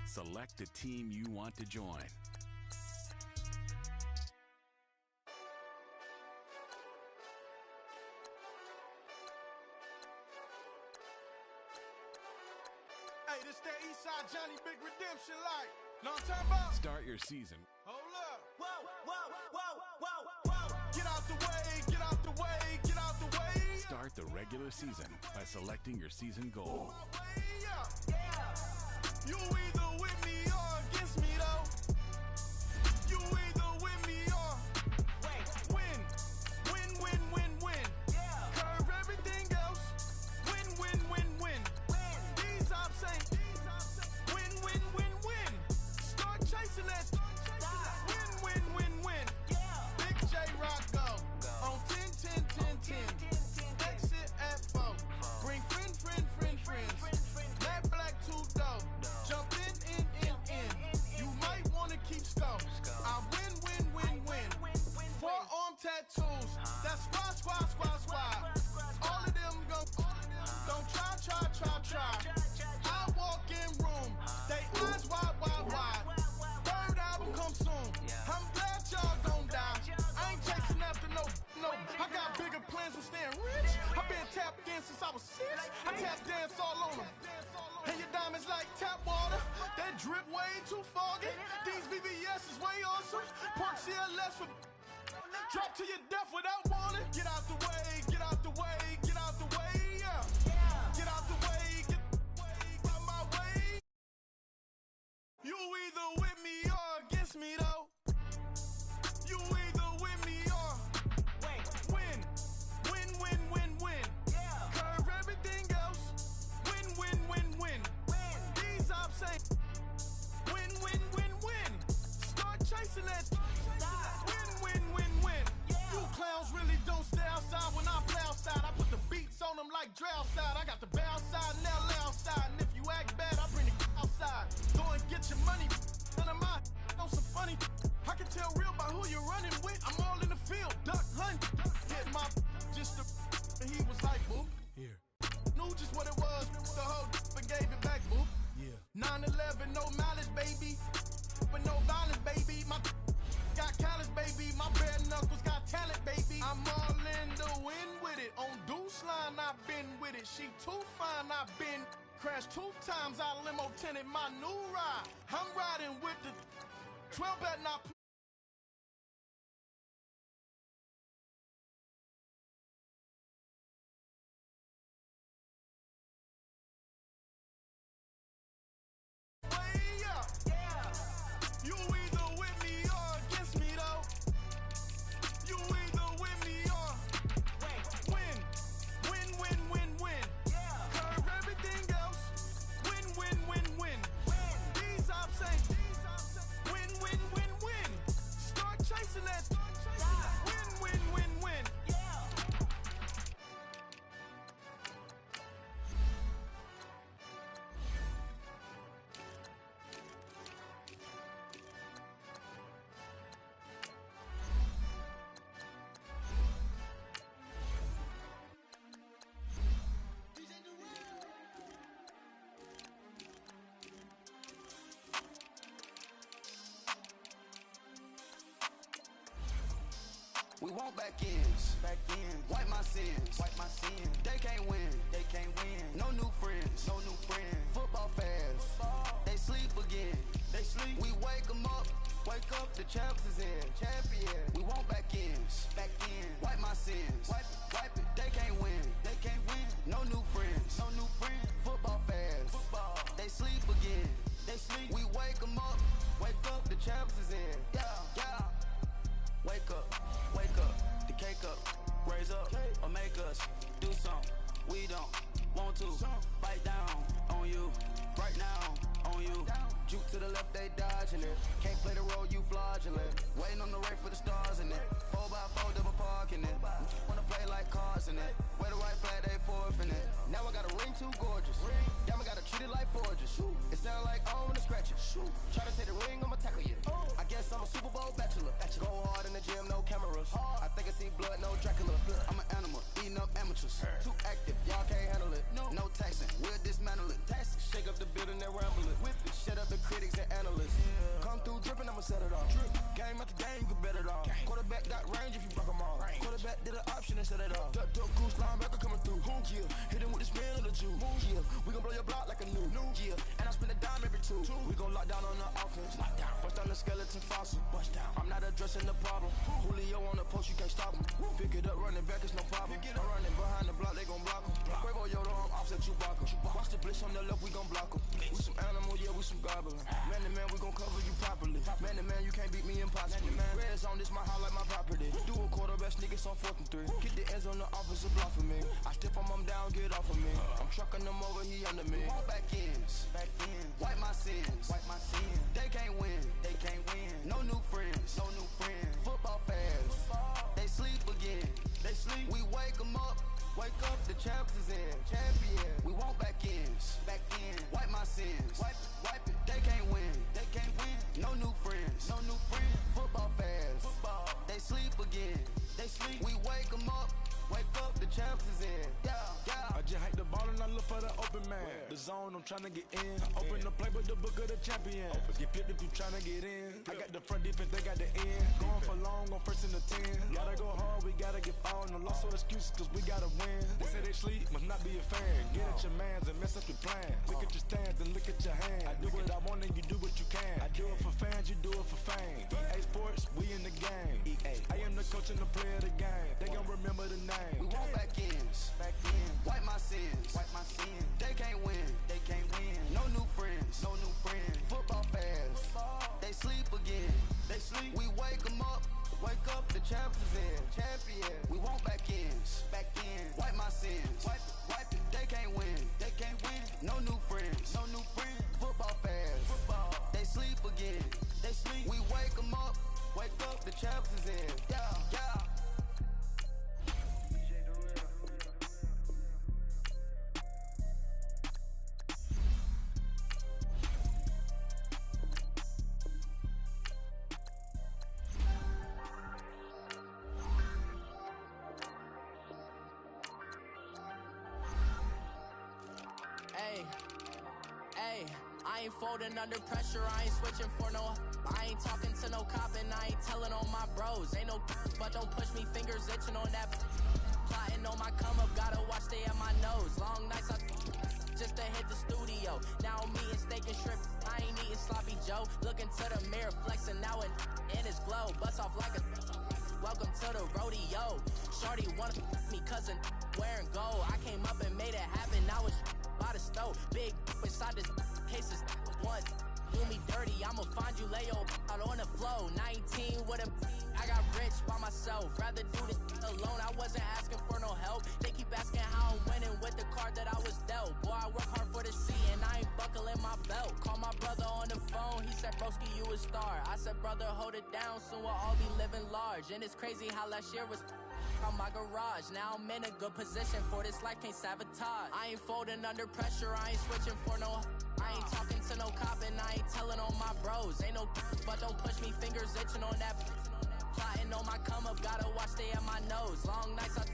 Select the team you want to join. Hey, this that Eastside Johnny Big Redemption like. Know what I'm talking about? Start your season. Hold up. Whoa. Get out the way. Start the regular season by selecting your season goal. Yeah. You either with me or against me, though. You either with me or win. Curve everything else. Win. These ops ain't win. Start chasing that. Win. Big J Rock go on 10. Exit at 4. Bring friends. Matt Black 2 dope. Jump in. You might wanna keep score. I win. Forearm tattoos. That's squad. All of them go. Don't try. I walk in room. They eyes wide. Third album come soon. I'm glad y'all gon' die. I ain't chasing after no. I got bigger plans for staying rich. I've been tapped in since I was 6. I tap dance all on them. And your diamonds like tap water. That drip way too foggy. These VVS on some pork CLS for drop to your death without warning. Get out the way, get out the way, get out the way, yeah. Get out the way, get out my way. You either with me or against me though. You either with me or win. Win, win, win, win. Curve everything else. Win, win, win, win. These ops say win, win, win, win. Start chasing that. Win, win, win, win. You clowns really don't stay outside when I play outside. I put the beats on them like Dre outside. I got the bow side and they'll lay outside. And if you act bad, I bring the outside. Go and get your money. None of my on some funny. I can tell real by who you're running with. I'm all in the field, duck hunt. Hit my just the and he was like, boo. Here. Knew just what it was. The whole and gave it back, boo. Yeah. 9/11, no malice, baby. But no violence, baby. My got callous, baby. My bare knuckles got talent, baby. I'm all in the wind with it. On Deuce line, I've been with it. She too fine, I've been crashed 2 times. I limo tinted my new ride. I'm riding with the 12 at not. You either with me or against me though. You either with me or win. Win, win, win, win. Curve everything else. Win, win, win, win. These ops say win, win, win, win. Start chasing that. Win, win, win, win. We want back ends, wipe my sins, They can't win, No new friends, Football fans, they sleep again, We wake up, the champs is in, We want back ends, wipe my sins, wipe it. They can't win, No new friends, Football fans, they sleep again, We wake up, the champs is in, yeah. Wake up, the cake up, raise up, or make us do something we don't want to. Bite down on you, right now on you. Juke to the left, they dodging it. Can't play the role, you fraudulent. Waiting on the race for the stars in it. 4x4 double parking it. Wanna play like cars in it. Wear the white flag, they forfeit it. Now I got a ring too gorgeous. Damn, I gotta treat it like forges. It sound like I wanna scratch it. Try to take the ring, I'ma tackle you. I guess I'm a Super Bowl bachelor. Go hard in the gym, no cameras. I think I see blood, no Dracula. I'm an animal, eating up amateurs. Too active, y'all can't handle it. No taxing, we'll dismantle it. Shake up the building and ramble it. Whip it, shut up the critics and analysts. Come through dripping, I'ma set it off. Game after game, you can bet it off. Quarterback got range if you block them all. Quarterback did an option and set it off. Duck, goose, linebacker coming through. Yeah, hit him with the spin of the Jew. Yeah, we gon' blow your block like a new. Yeah, and I spend a dime every 2. We gon' lock down on the offense. Bust down the skeleton fossil. I'm not addressing the problem. Julio on the post, you can't stop him. Pick it up, running back, it's no problem. I'm running behind the block, they gon' block him. Quavo Yoda, I'm offset Chewbacca. Watch the blitz on the left, we gon' block him. We some animal, yeah, we some goblin. Man to man, we gon' cover you properly. Man to man, you can't beat me impossible. Red zone, this my house like my property. Do a quarterback sneakers on 4th and 3. Kick the ends on the offensive block for me. I stiff him, I'm down, get off of me. I'm trucking them over, he under me. Back ends, wipe my sins, They can't win, No new friends, Football fans, they sleep again, We wake up, the champs is in, We want back ends, wipe my sins, wipe it. They can't win, No new friends, Football fans, they sleep again, We wake up, the champs is in, I just hike the ball and I look for the open man. The zone, I'm tryna get in. Open the play with the book of the champion. Get flipped if you tryna get in. I got the front defense, they got the end. Going for long on 1st and the 10. Gotta go hard, we gotta get all. No loss or excuses, cause we gotta win. They say they sleep, must not be a fan. Get at your mans and mess up your plans. Look at your stands and look at your hands. I do what I want and you do what you can. I do it for fans, you do it for fame. champs is in. Yeah, yeah. I ain't folding under pressure, I ain't switching for no. I ain't talking to no cop and I ain't telling on my bros. Ain't no but don't push me, fingers itching on that. Plotting on my come up, gotta watch stay at my nose. Long nights I just to hit the studio. Now I'm eating steak and shrimp, I ain't eating sloppy Joe. Looking to the mirror, flexing now and in his glow. Bust off like a welcome to the rodeo. Shorty wanna me cousin wearing gold. I came up and made it happen, now it's by the stove. Big inside this cases one do me dirty, I'ma find you lay out on the floor. 19 with a I got rich by myself, rather do this alone. I wasn't asking for no help, they keep asking how I'm winning with the card that I was dealt. Boy, I work hard for the C and I ain't buckling my belt. Call my brother on the phone, he said broski you a star. I said brother hold it down, soon we'll all be living large. And it's crazy how last year was on my garage. Now I'm in a good position for this life, can't sabotage. I ain't folding under pressure, I ain't switching for no. I ain't talking to no cop and I ain't telling on my bros. Ain't no but don't push me, fingers itching on that. Plotting on my come up, gotta watch stay at my nose. Long nights I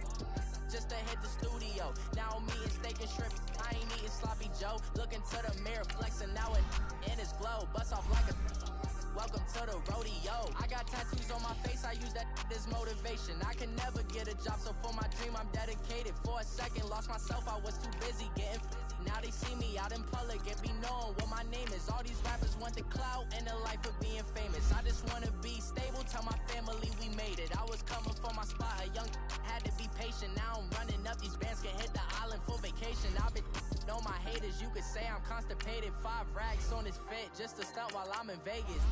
just to hit the studio. Now I'm eating steak and shrimp, I ain't eating sloppy Joe. Looking to the mirror, flexing now and in his glow. Bust off like a welcome to the rodeo. I got tattoos on my face, I use that as motivation. I can never get a job, so for my dream I'm dedicated. For a second, lost myself, I was too busy getting busy. Now they see me out in public and be known what my name is. All these rappers want the clout and the life of being famous. I just wanna be stable, tell my family we made it. I was coming for my spot, a young had to be patient. Now I'm running up, these bands can hit the island for vacation. I've been know my haters, you could say I'm constipated. 5 racks on his fit, just to stunt while I'm in Vegas.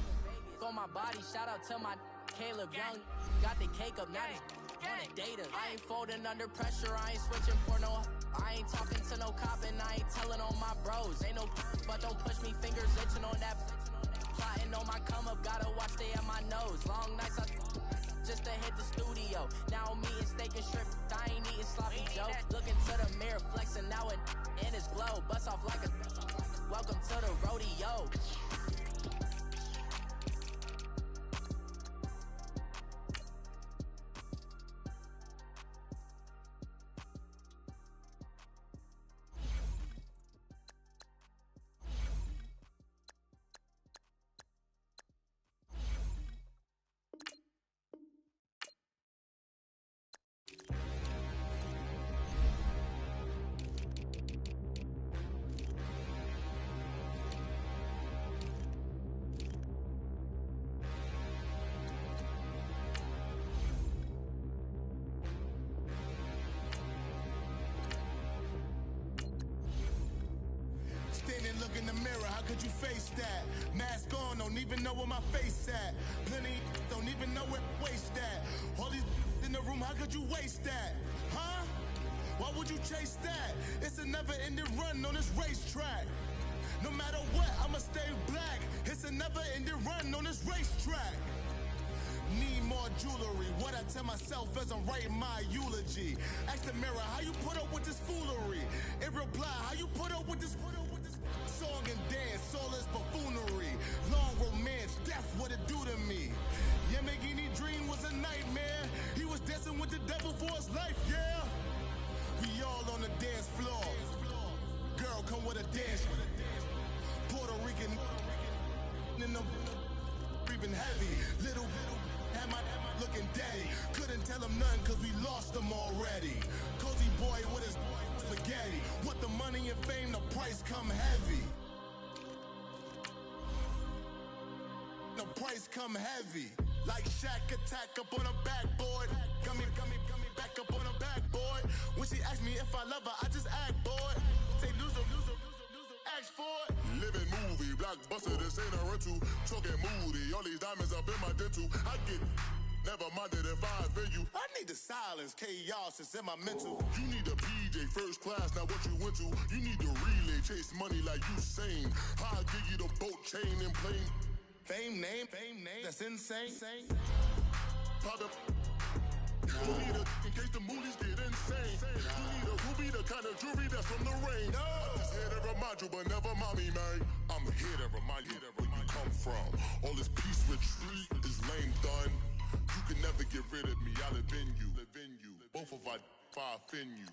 On my body, shout out to my Caleb Young. Got the cake up, now these wanna date us. I ain't folding under pressure, I ain't switching for no. I ain't talking to no cop and I ain't telling on my bros. Ain't no but don't push me, fingers itching on that. Plotting on my come up, gotta watch stay at my nose. Long nights I just to hit the studio. Now I'm eating steak and shrimp, I ain't eating sloppy Joe. Looking to the mirror, flexing now and in his glow. Bust off like a welcome to the rodeo. Standing, look in the mirror, how could you face that? Mask on, don't even know where my face at. Plenty, don't even know where waste at. All these in the room, how could you waste that? Huh? Why would you chase that? It's a never-ending run on this racetrack. No matter what, I'ma stay black. It's a never-ending run on this racetrack. Need more jewelry, what I tell myself as I'm writing my eulogy. Ask the mirror, how you put up with this foolery? In reply, how you put up with this song and dance, all this buffoonery. Long romance, death, what it do to me? Yamagini dream was a nightmare. He was dancing with the devil for his life, yeah. We all on the dance floor. Girl, come with a dance. Puerto Rican in the breathing heavy. Little had my looking daddy. Couldn't tell him nothing cause we lost him already. Cozy boy with his spaghetti. Want the money and fame, the price come heavy. The price come heavy. Like Shaq attack up on a backboard. Gummy, back up on a backboard. When she asked me if I love her, I just act bored. Say loser, ask for it. Living movie, blockbuster, this ain't a rental. Talking moody, all these diamonds up in my dental. I get never minded if I offend you. I need the silence, chaos is in my mental. You need a PJ, first class, not what you went to. You need the relay, chase money like you sane. I'll give you the boat chain and plane. Fame name, that's insane. powder. You need a in case the movies get insane. You need a ruby, the kind of jewelry that's from the rain. I'm just here to remind you, but never mommy, man. I'm here to remind you where you come from. All this peace retreat is lame done. You can never get rid of me. I live in you. Both of our five in you.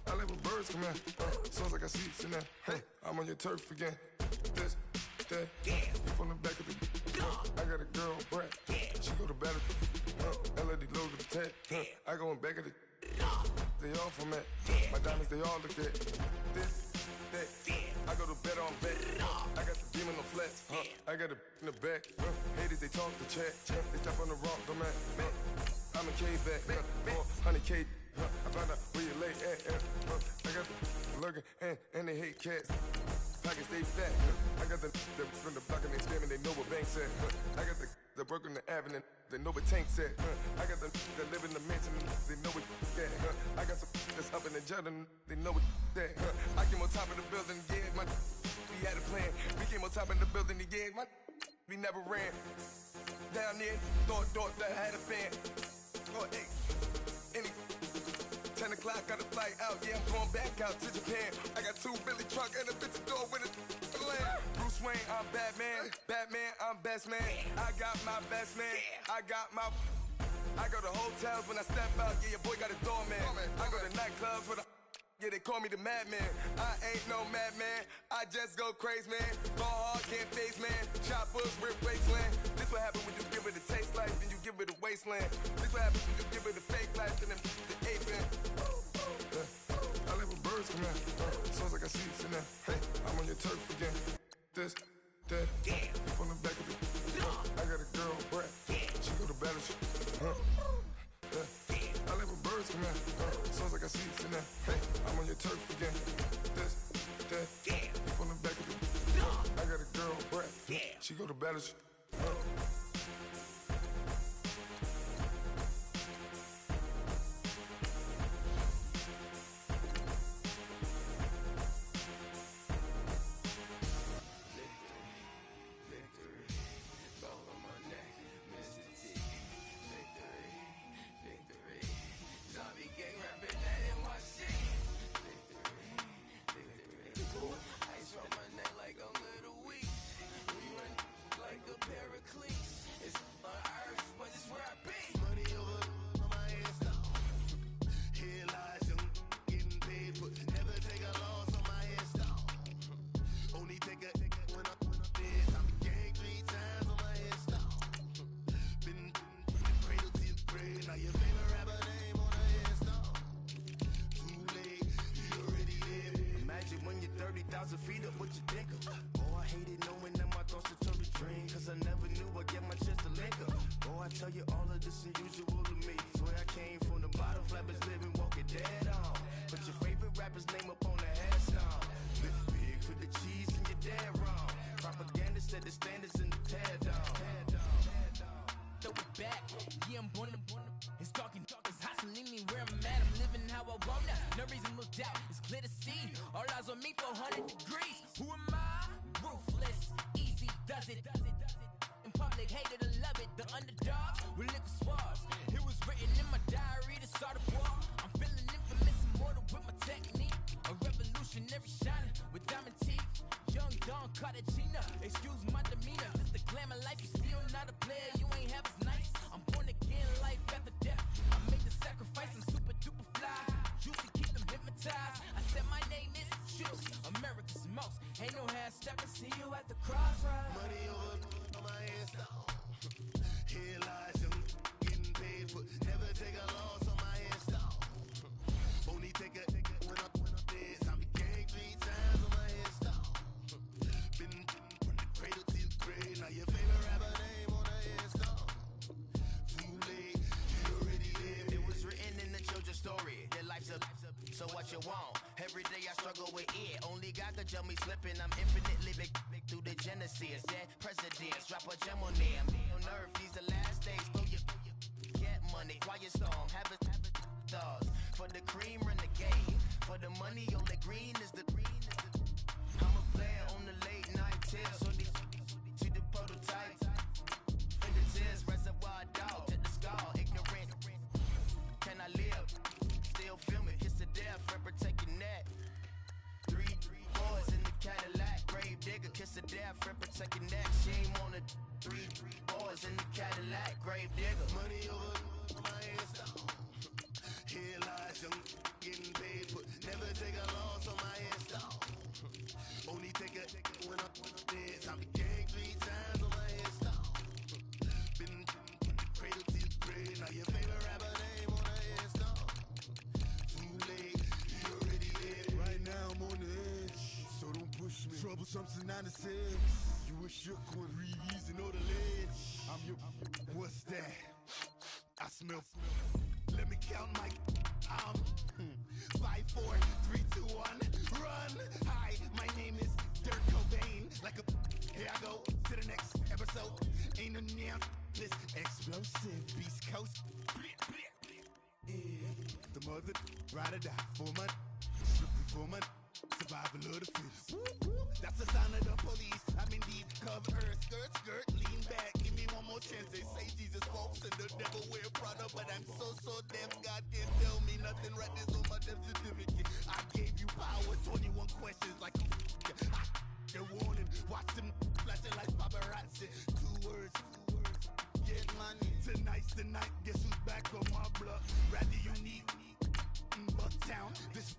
I live with birds come in. Sounds like I see it's in there. Hey, I'm on your turf again. This, that, you from the back of the. I got a girl, Brad. She go to battle. LED logo the tag. I go in back of the. They all from that. My diamonds, they all look at. This, that. I go to bed on back. I got the demon on flat. I got it in the back. Haters, they talk the chat. They stop on the rock, the man. I'm a K back. 400K. I found out where you lay at. I got the lurking and they hate cats. Pockets stay fat. I got the from the block and they screaming, they know what banks at. I got the work on the avenue, they know what tanks at. I got the live in the mansion, they know what that. I got some that's up in the Jordan, they know what that. I came on top of the building, yeah, we had a plan. We came on top of the building, yeah, we never ran. Down there, thought that I had a fan. Oh, hey, any 10 o'clock, got a flight out, yeah, I'm going back out to Japan. I got 2 Billy truck and a bitch door with a land. Bruce Wayne, I'm Batman. Batman, I'm best man. I got my best man. I go to hotels when I step out, yeah, your boy got a doorman. I go to nightclubs with a yeah, they call me the madman. I ain't no madman, I just go crazy, man. Ball hard, can't face, man. Choppers, rip wasteland. This what happen when you give it a taste life, then you give it a wasteland. This what happen when you give it a fake life, and then the ape in. I live with birds come in. Sounds like I see it's in there. Hey, I'm on your turf again. This, that, you from the back of the. I got a girl, Brad. She go to battle. I live with birds come in. Sounds like I see it's in there. Hey, I'm on your turf again. This, that, you from the back of the. I got a girl, Brad. She go to battle. money, quiet storm, have it stars. For the cream, renegade. For the money, only green is the I'm a player on the late night tip. So they see the prototype. Fingertips, reservoir dog, check the skull, ignorant. Can I live? Still film it, kiss the death, friend protect your neck. Three boys in the Cadillac, grave digger, kiss the death, friend protect your neck. She ain't want it. Three boys in the Cadillac, grave digger. Money over my headstone. Here lies young getting paid, but never take a loss on my headstone. Only take a when I'm dead. I be gang 3 times on my headstone. Been cradle to the grave. Now your favorite rapper name on a headstone. Too late, he already dead. Right now I'm on the edge, so don't push me. Troublesome since 96. You a shook one, breathe easy, know the ledge. I'm your, what's that? I smell. Let me count my. I'm 5, 4, 3, 2, 1, run. Hi, my name is Dirk Cobain. Like a, here I go to the next episode. Ain't no damn this explosive Beast Coast. Yeah, the mother ride or die for my, strictly for my. Survival of the fittest. That's the sign of the police. I'm indeed cover earth, skirt, lean back. Give me one more chance. They say Jesus walks and the devil wear Prada, but I'm so deaf. God can't tell me nothing. Right this on my death certificate. I gave you power. 21 questions like a warning. Watch them flashing like paparazzi. 2 words. Get money. Tonight's the night. Guess who's back on my block? Rather unique. Bucktown. This.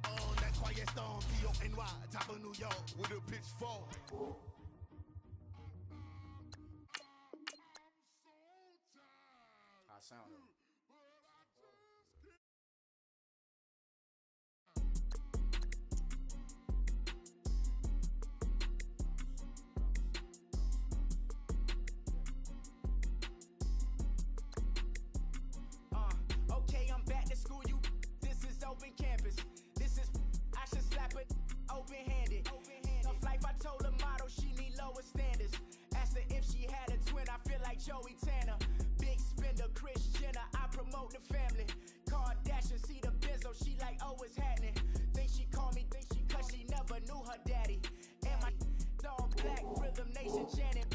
On that quiet storm, P-O-N-Y, top of New York, with a pitchfork. I sound it. Okay, I'm back to school, you. This is open campus. I should slap it open-handed. Tough life, I told her model she need lower standards. Asked her if she had a twin, I feel like Joey Tanner. Big spender, Kris Jenner, I promote the family. Kardashian, see the Benzo, she like, oh, it's happening. Think she called me, cause she never knew her daddy. And my dog black, Rhythm Nation, Janet